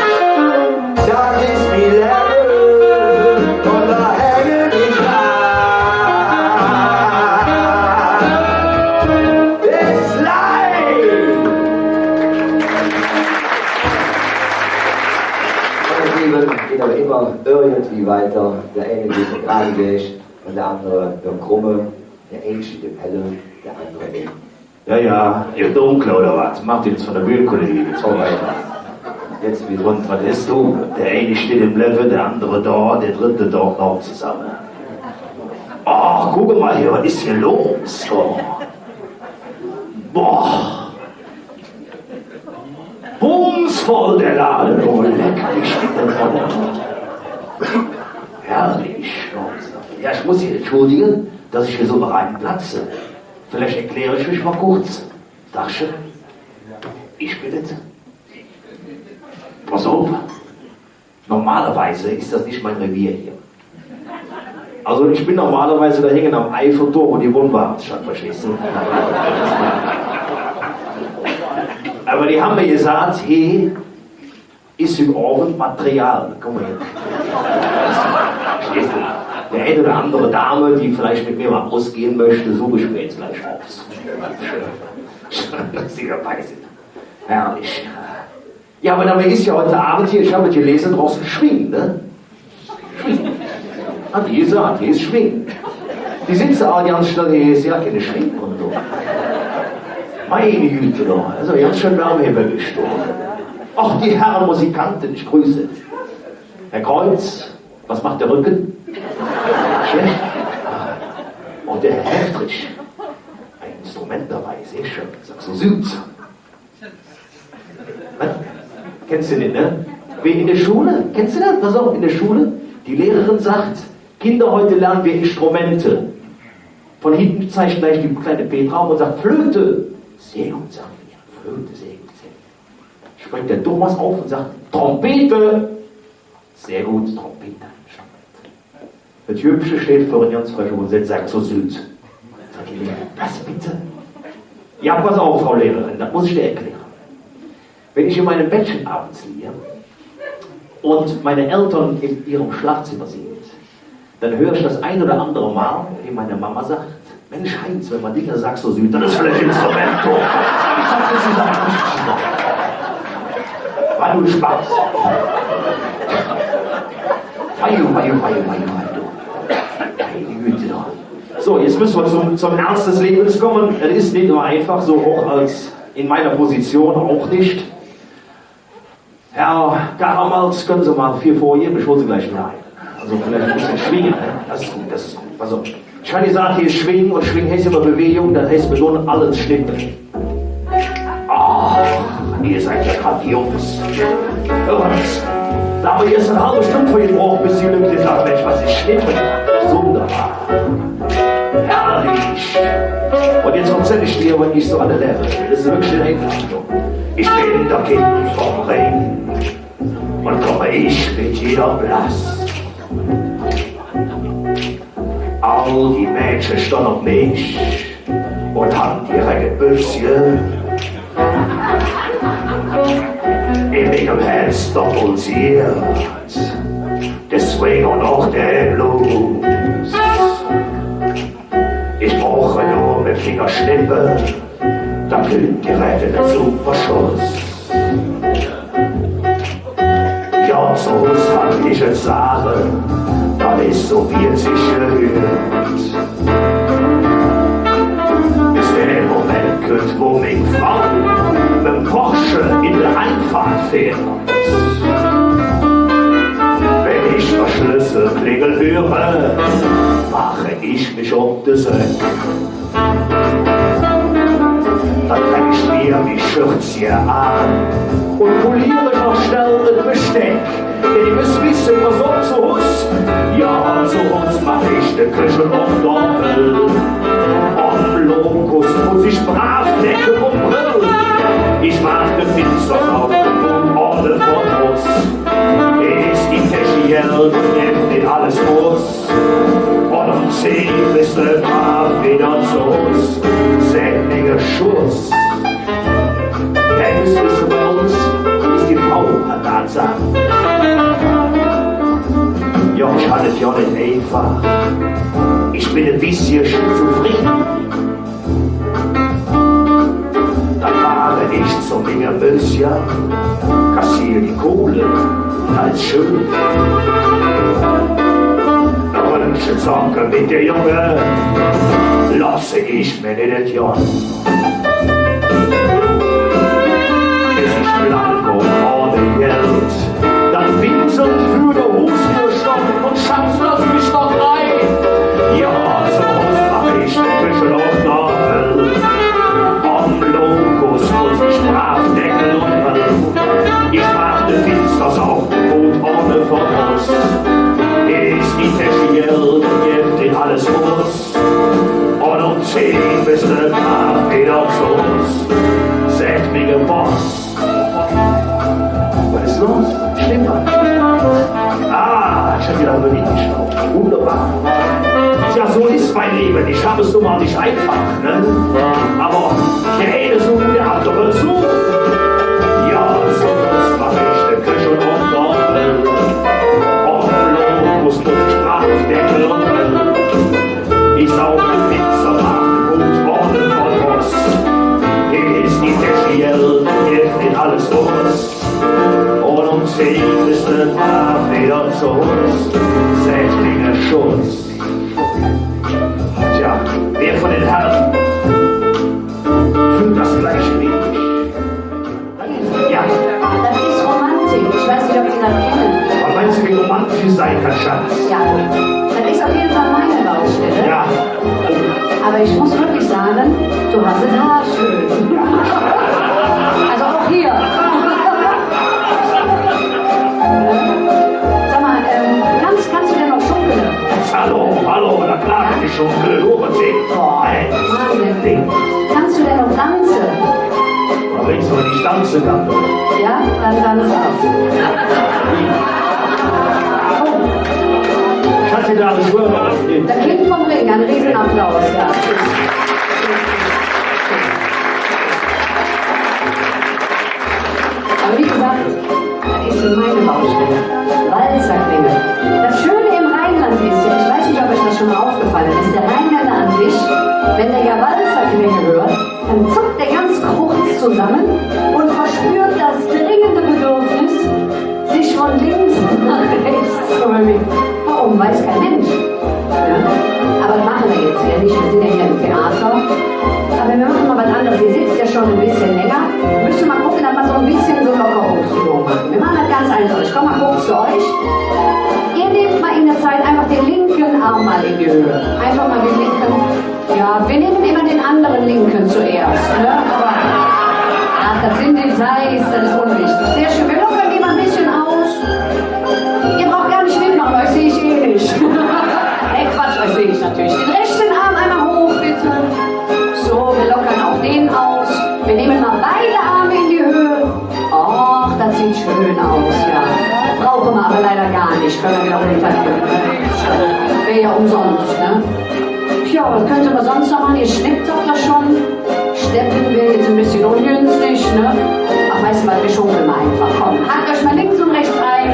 Das ist wie Leben und da hänge ich an. It's life! Meine Lieben, geht aber immer irgendwie weiter. Der eine geht der gerade Weg und der andere der Krumme, der eine steht im Helle, der andere im. Ja, ja, ihr Dunkle oder was? Macht jetzt von der Bühnenkollegin jetzt So weiter. Jetzt wieder. Und was ist du? Der eine steht im Level, der andere da, der dritte dort noch zusammen. Ach, guck mal hier, was ist hier los? Oh. Boah. Bumsvoll der Laden, oh lecker, wie steht denn voll. Herrlich. Ja, ich muss hier entschuldigen, dass ich hier so reinplatze. Vielleicht erkläre ich mich mal kurz. Dachchen, ich bin es. Pass auf, normalerweise ist das nicht mein Revier hier. Also ich bin normalerweise da hängen am Eiffelturm und die Wohnwagenstadt, verstehst du? Aber die haben mir gesagt, hey, ist im Ofen Material. Komm mal her. Verstehst du? Der eine oder andere Dame, die vielleicht mit mir mal ausgehen möchte, suche ich mir jetzt gleich raus. Lustigerweise. Herrlich. Ja, aber dabei ist ja heute Abend hier, ich habe gelesen, draußen Schwingen, ne? Schwingen. Hat die gesagt, hier ist Schwingen. Die sitzen alle ganz schnell, hier ist ja keine Schwingen und so. Meine Güte doch, also ganz schön Wärme hier gestorben. Ach, die Herren Musikanten, ich grüße. Herr Kreuz, was macht der Rücken? Schlecht? Und der Herr Heftrich, ein Instrument dabei, sehr schön, Saxo Süd. Kennst du den, ne? Wie in der Schule? Kennst du das? Pass auf, in der Schule, die Lehrerin sagt, Kinder, heute lernen wir Instrumente. Von hinten zeigt gleich die kleine Petra und sagt, Flöte. Sehr gut, sagen wir. Flöte, sehr gut, sehr gut. Springt der Thomas auf und sagt, Trompete. Sehr gut, Trompete. Das Jüngste steht vor den ganz frisch und sagt so süß. Sag ich, was bitte? Ja, pass auf, Frau Lehrerin, das muss ich dir erklären. Wenn ich in meinem Bettchen abends liege und meine Eltern in ihrem Schlafzimmer sind, dann höre ich das ein oder andere Mal, wie meine Mama sagt, Mensch Heinz, wenn man Dinge sagt so süß, dann ist vielleicht Instrument. Ich sag, das ist ein Instrument. War nur Spaß. Meine Güte doch. So, jetzt müssen wir zum Ernst des Lebens kommen. Es ist nicht nur einfach, so hoch als in meiner Position auch nicht. Herr Karamals, können Sie mal 4 Folien, ich hole Sie gleich wieder ein. Also vielleicht ein bisschen schwingen, ne? Das ist gut, das ist gut. Also, ich habe gesagt, hier ist Schwingen und Schwingen heißt immer Bewegung, dann heißt belohnen alles Schnippen. Ach, ihr seid ja gerade Jungs. Übrigens, da haben wir jetzt eine halbe Stunde für ihn braucht, bis die Leute sagen, Mensch, was ist Schnippen? Wunderbar. Herrlich. Und jetzt erzähle ich dir, wenn ich so alle Level. Das ist wirklich einfach. Ich bin der Kind vom Ring und komme ich mit jeder Blass. All die Mädchen stehen auf mich und haben ihre Büchschen. In ihrem Herz pulsiert, deswegen auch der Blues. Ich brauche nur mit Fingerschnippen, dann gilt direkt der Superschuss. Ja, so kann ich es sagen, dann ist so wie es sich gehört. was fehlt. Wenn ich das Schlüsselklingel höre, mache ich mich um die Säcke. Dann trage ich mir die Schürze an und poliere noch schnell das Besteck. Denn ihr müsst wissen, was so zu Hus. Ja, zu Hus mach ich die Küche noch doppelt. Am Lokus muss ich brav Decke und Brill. Ich mach den Finster auf und Orde von Hus. Ist die Peschiel, nimmt nicht alles muss. Und um 10 bist du brav wieder zu Hus. Sättiger Schuss. Der ist es bei uns, ist die Frau hat da gesagt. Ja, ich hatte es ja nicht einfach. Ich bin ein bisschen zufrieden. Dann fahre ich zum Ingerbösja, kassiere die Kohle, alles schön. Eine Röntgenzocke mit der Junge, lasse ich mir nicht das Jon. Bis ich blank und ohne Geld, dann winseln für den Husierstock und Schatz, lass mich noch rein. Ja, so mach ich die Küche auf Nordel. Am Lokus muss ich brav Deckel und Hölz. Ich mach den Finsters auf und ohne Voraus. Ist die Peschiel, gibt nicht alles muss. Und um 10 bist du brav wieder zu uns. Sättige Boss. Was ist los? Stimmt was? Ah, ich hab wieder über die geschaut. Wunderbar. Tja, so ist mein Leben. Ich habe es nun mal nicht einfach, ne? Aber der eine so, der andere so. Ja, so mach ich die Küche und Doppel. Muss ich brav Deckel und Hölz. Ich saug den Pizza nach und Worte von Ross. Hier ist die Peschiel, hilft nicht alles los. Und um 10 ist der Tag wieder zu uns. Sättiger Schutz. Tja, wer von den Herren fühlt das gleiche wie ich? Ja. Das ist Romantik. Ich weiß nicht, ob Sie das kennen. Was meinst du, wie romantisch es sein kann, Schatz? Ja, das ist auf jeden Fall meine Baustelle. Ja. Aber ich muss wirklich sagen, du hast es haarschön. Also auch hier. Sag mal, kannst du denn noch schunkeln? Hallo, na klar, kann ich schunkeln, loben Sie. Wahnsinn. Kannst du denn noch tanzen? Aber wenn ich so nicht tanzen kann, doch. Ja, dann tanz auf. Schatz, da habe ich Röhre. Der Kind vom Ring, ein Riesenapplaus. Ja. Aber wie gesagt, das ist meine Baustelle. Walzerklingel. Das Schöne im Rheinland ist ja, ich weiß nicht, ob euch das schon mal aufgefallen ist, der Rheinländer an sich, wenn der ja Walzerklingel hört, dann zuckt der ganz kurz zusammen und verspürt das dringende Bedürfnis, sich von links nach rechts zu bewegen. Warum? Weiß kein Mensch. Ja? Aber das machen wir jetzt ja nicht, wir sind ja hier im Theater. Aber wir machen mal was anderes. Ihr sitzt ja schon ein bisschen länger. Wir müssen mal gucken, dass wir so ein bisschen so Lockerungsübungen machen. Wir machen das ganz einfach. Ich komme mal kurz zu euch. Ihr nehmt mal in der Zeit einfach den linken Arm mal in die Höhe. Einfach mal den linken. Ja, wir nehmen immer den anderen linken zuerst. Ne? Aber, ach, das sind Details, das ist unwichtig. Sehr schön. Wir lockern die mal ein bisschen aus. Ihr braucht gar nicht mitmachen, euch sehe ich eh nicht. Nee, Quatsch, euch sehe ich natürlich. Den rechten Arm einmal hoch, bitte. So, wir lockern auch den aus. Wir nehmen mal beide Arme in die Höhe. Och, das sieht schön aus, ja. Brauchen wir aber leider gar nicht. Können wir wieder runtergehen. Wäre ja umsonst, ne? Tja, was könnte man sonst noch machen? Ihr schnippt doch das schon. Steppen wäre jetzt ein bisschen ungünstig, ne? Ach, weißt du was, wir schunkeln mal einfach. Komm, hakt euch mal links und rechts rein.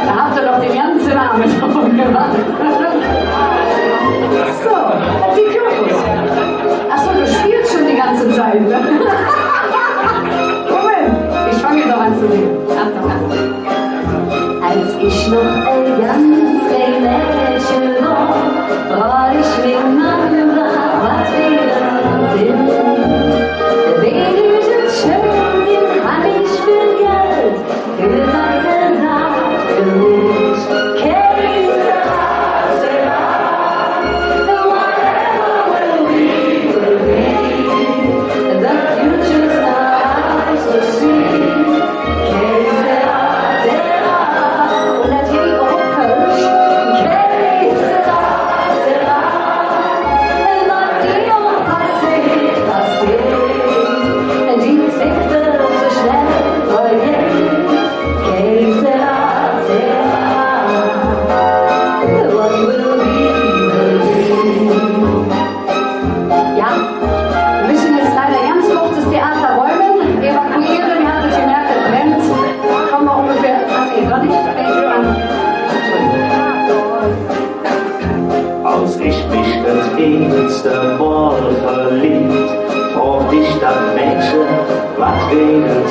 Da habt ihr doch den ganzen Arm schon gemacht. So, die Kürbis. Achso, du spielst schon die ganze Zeit, ne? Moment, ich fange jetzt noch an zu singen. Als ich noch ein ganz klein Mädchen war ich mit Mama, was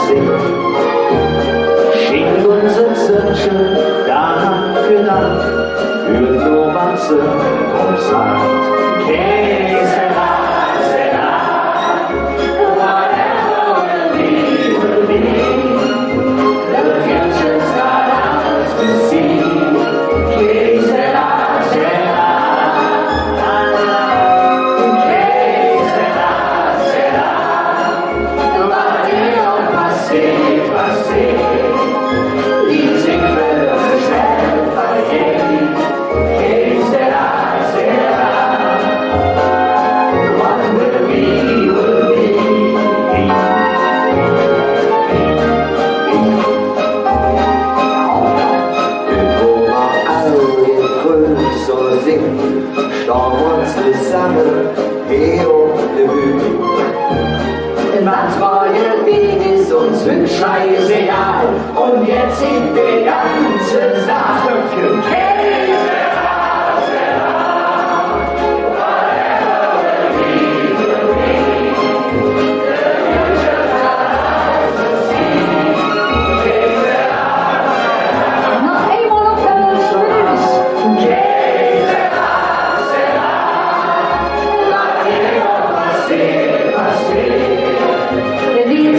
singen. Schickt unser Zürchen Tag für Tag, hört nur was und sagt, Käsera, Sera, whatever will be, the future's got us to see. Käsera, Sera, Käsera, Sera, whatever passiert, passiert, die sind für schnell vergehen. Käsera, Sera, what will be, will be. Så sing, stå uns zusammen, hier auf der Bühne. Was treue Babys und Zwischscheiße, ja, und jetzt sind die ganze Sache für Käse. Noch einmal auf der Schwäbisch. Der Lied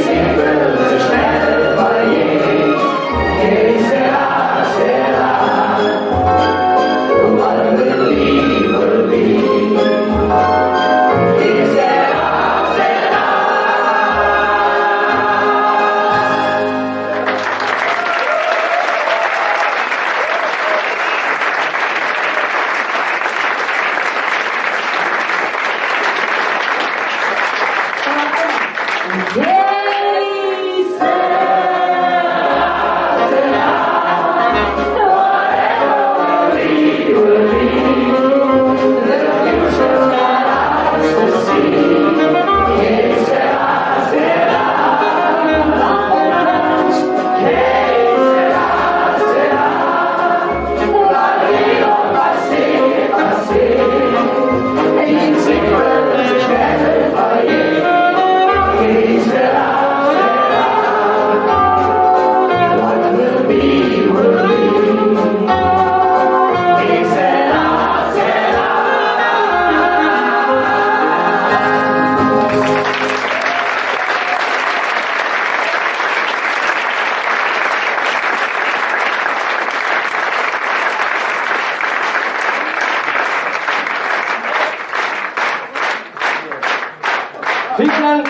Vielen Dank,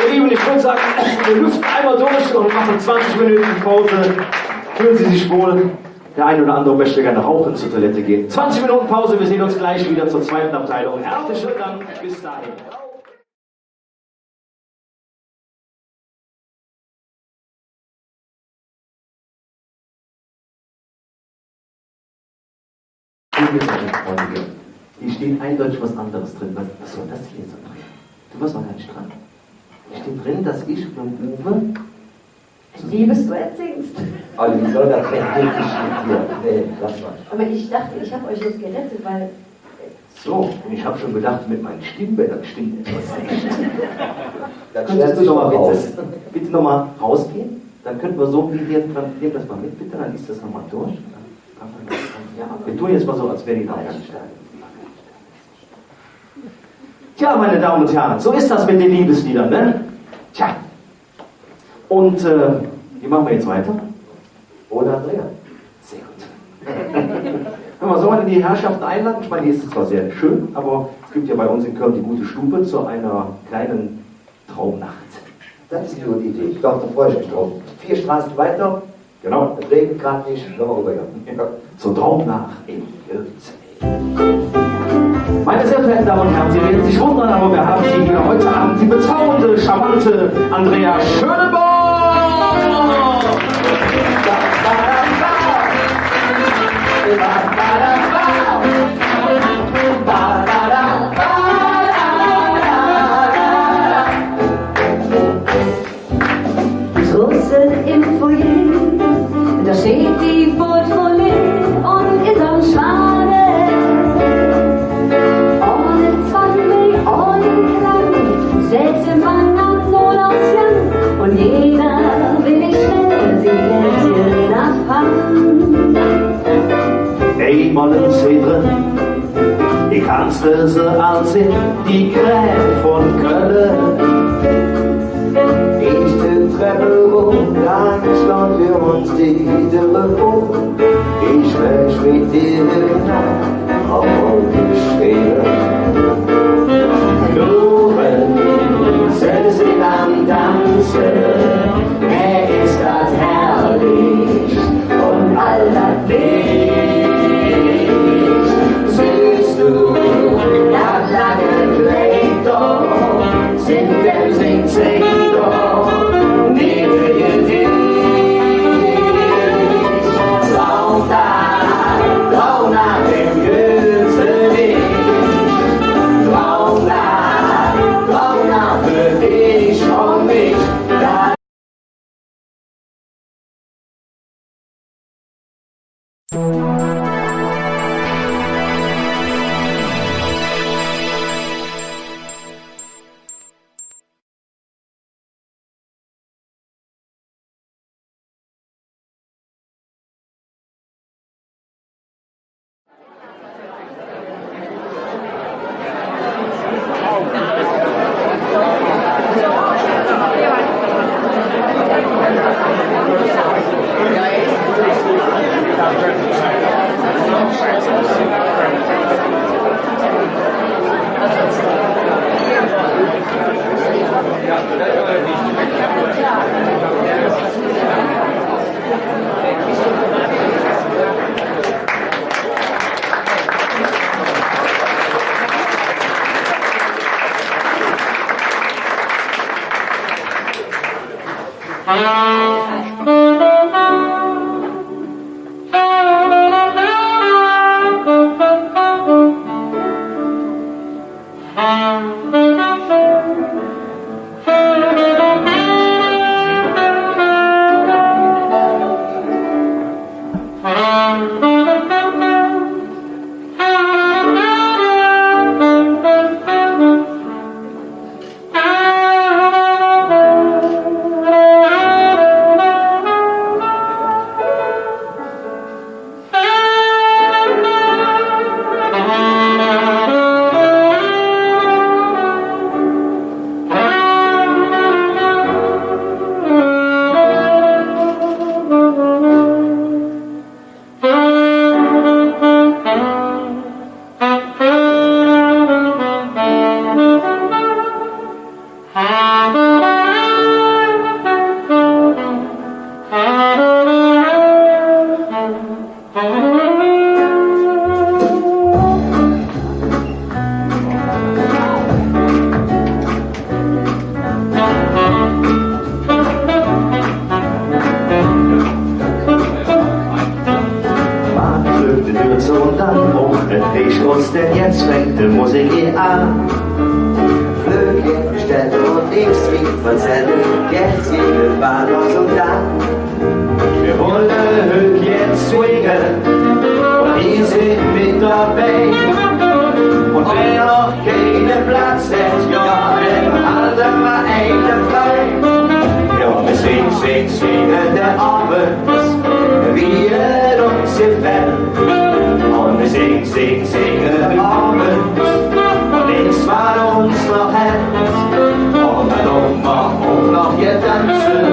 ihr Lieben. Ich würde sagen, wir lüften einmal durch und machen 20 Minuten Pause. Fühlen Sie sich wohl. Der eine oder andere möchte gerne rauchen, zur Toilette gehen. 20 Minuten Pause, wir sehen uns gleich wieder zur zweiten Abteilung. Herzlichen Dank, bis dahin. Hier steht eindeutig was anderes drin. Was soll das hier so drin? Du warst noch gar nicht dran. Hier steht drin, dass ich und Uwe. Liebesduett singst. Also, wie soll das denn wirklich hier? Nee, lass mal. Aber ich dachte, ich habe euch jetzt gerettet, weil So, und ich habe schon gedacht, mit meinen Stimmbändern stimmt etwas nicht. Dann Könntest stellt du sich noch mal mal raus. bitte nochmal rausgehen? Dann könnten wir so wie hier, nehmt das mal mit bitte, dann liest das nochmal durch. Ja, wir tun jetzt mal so, als wäre die noch gar nicht da. Tja, meine Damen und Herren, so ist das mit den Liebesliedern, ne? Tja. Und wie machen wir jetzt weiter? Oder Andrea? Sehr gut. Hör mal, sollen wir denn die Herrschaften einladen? Ich meine, die ist zwar sehr schön, aber es gibt ja bei uns in Köln die gute Stube zu einer kleinen Traumnacht. Das ist eine gute Idee. Ich glaube, da freue ich mich drauf. 4 Straßen weiter. Genau, Es regnet gerade nicht. Können wir rübergehen. zur Traumnacht in Köln. Meine sehr verehrten Damen und Herren, Sie werden sich wundern, aber wir haben Sie hier heute Abend die bezaubernde, charmante Andrea Schöneborn! Draußen im Foyer, da steht die Portemonnaie und ist am Schwane. Ohne Zwang, ohne Klang, selbst im Wandern nur aus Jan. Und wusste sie als die Gräben von Köln. Ich die Treppe hoch, dann stand für uns die Telefon. Ich möchte mit dir knapp auf uns stehen. Loben, sind sie am Tanzen, ist das herrlich und all das Licht. Siehst du, das lange Kleid doch, singt doch, niedrige Dich. Trau nach dem Jüngsten Licht. Trau nach für dich und mich. Und dann rufen ich uns, denn jetzt fängt die Musik hier an. Flöge bestellt und nichts wie verzählen, jetzt geht es Bad aus und dann. Wir wollen jetzt swingen und die sind mit dabei. Und wer noch keinen Platz hat, ja, dann halten wir einen frei. Ja, wir singen der Abend, wie er uns gefällt. Und wir singen der Abend, und nichts war uns noch hält. Und dann machen wir auch noch hier tanzen,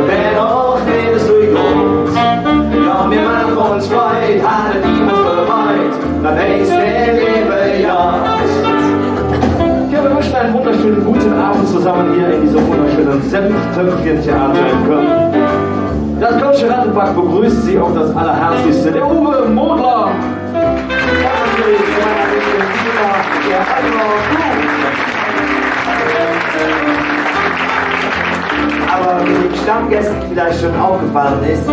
wer noch nicht so groß. Ja, wir machen uns Freude, alle die uns bereit, dann nächste Leben, ja. Ja, wir wünschen einen wunderschönen guten Abend zusammen hier in diesem wunderschönen Senftöpfchen-Theater in Köln. Das Kölsche Rattenpack begrüßt Sie auf das Allerherzlichste. Der Uwe Modler. Aber wie den Stammgästen vielleicht schon aufgefallen ist,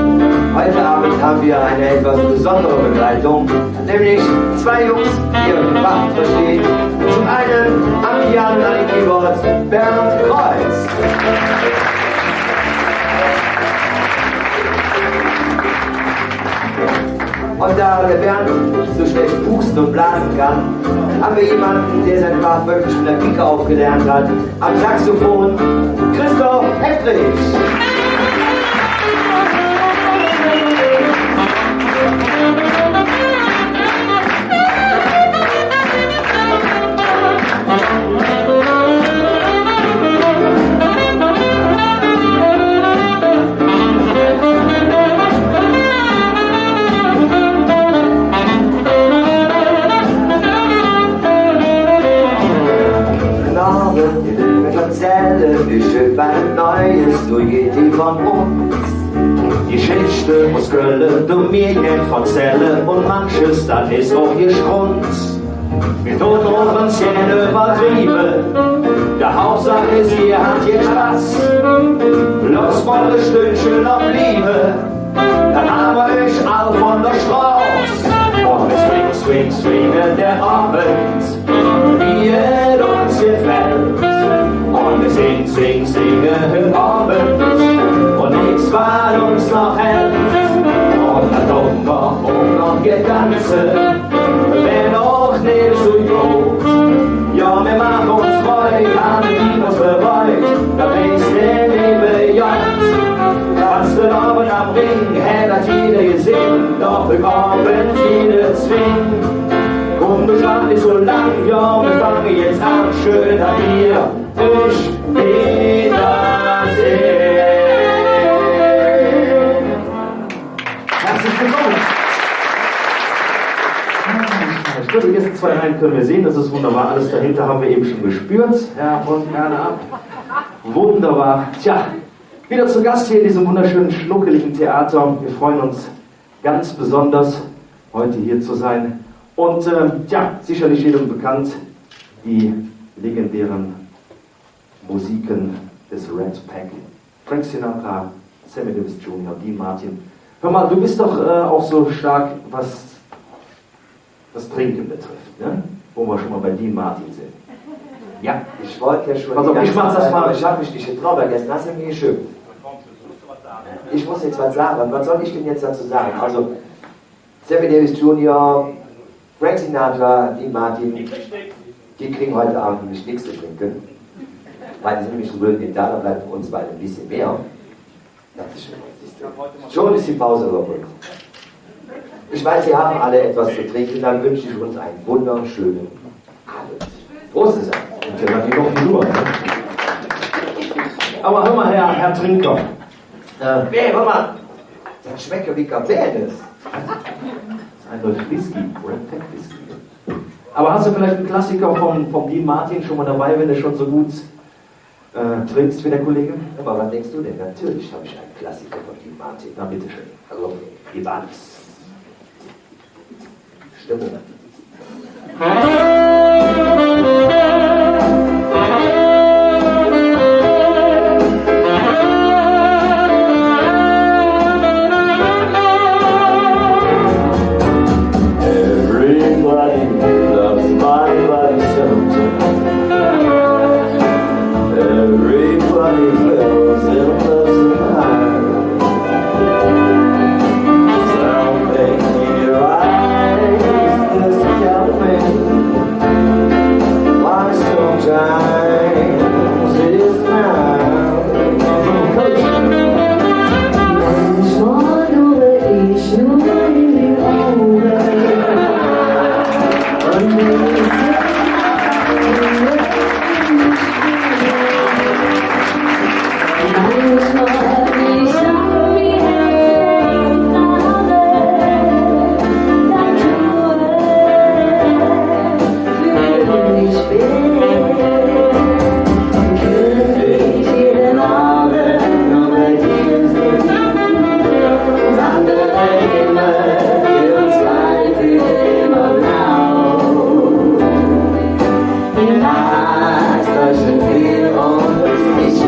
heute Abend haben wir eine etwas besondere Begleitung, nämlich zwei Jungs, die ihren Fach verstehen. Zum einen am Piano an den Keyboards Bernd Kreuz. Und da der Bernd so schlecht pusten und blasen kann, haben wir jemanden, der sein Fach wirklich mit der Pike aufgelernt hat. Am Saxophon Christoph Heftrich. Tausend die Lügen erzählen, wie schön ein Neues durch die von rum. Geschichte aus Köln, du Medien erzählen und manches, dann ist auch ihr Grund. Wir tun uns gerne übertrieben, der Hauptsache ist, ihr habt hier Spaß. Bloß mal ein Stündchen noch Liebe, dann haben wir euch auch von der Straße. Und es swing, swing, swingen der Abend, wie es uns gefällt. Und wir sing, sing, singen den Abend und nichts, was uns noch hält. Und dann kommen wir auch noch getanzen, wenn auch nicht so groß. Ja, wir machen uns frei, haben die uns bereut, da bist du liebe Jagd. Tanzt den Abend am Ring, hat jeder gesehen, doch im Abend jeder zwingt. Komm, du schlag nicht so lang, ja, wir fangen jetzt an, schön an dir, ich wiedersehen. Herzlich willkommen. Ich glaube, die ersten zwei Reihen können wir sehen, das ist wunderbar. Alles dahinter haben wir eben schon gespürt. Ja, und gerne ab. Wunderbar. Tja, wieder zu Gast hier in diesem wunderschönen, schnuckeligen Theater. Wir freuen uns ganz besonders, heute hier zu sein. Und ja, sicherlich jedem bekannt, die legendären Musiken des Red Pack. Frank Sinatra, Sammy Davis Jr., Dean Martin. Hör mal, du bist doch auch so stark, was das Trinken betrifft, ne? Wo wir schon mal bei Dean Martin sind. Ja, Ich wollte ja schon. Pass auf, ich mach das mal. Ich habe mich nicht getraut, weil gestern hast du mir geschrieben. Ich muss jetzt was sagen. Was soll ich denn jetzt dazu sagen? Also, Sammy Davis Jr., Frank Sinatra, Dean Martin, die kriegen heute Abend nämlich nichts zu trinken. Weil die sind nämlich so blöd nicht da, da bleibt für uns beide ein bisschen mehr. Schon ist die Pause überbrückt. Ich weiß, Sie haben alle etwas zu trinken, dann wünsche ich uns einen wunderschönen Abend. Prost zusammen. und der hat die noch die Nummer. Ne? Aber hör mal, Herr Trinker. Hey, hör mal, das schmeckt ja wie Kapelle. Das ist eindeutig Whisky, Red Pack Whisky. Aber hast du vielleicht einen Klassiker vom Dean Martin schon mal dabei, wenn du schon so gut trinkst wie der Kollege? Aber was denkst du denn? Natürlich habe ich einen Klassiker von Dean Martin. Na, bitteschön. Also, Evans. Stimmung. Everybody loves my body sometimes. Everybody feels and loves the mind. Something in your eyes just tell me why sometimes it is now. Manchmal nur ich nur in die Augen. Doesn't feel always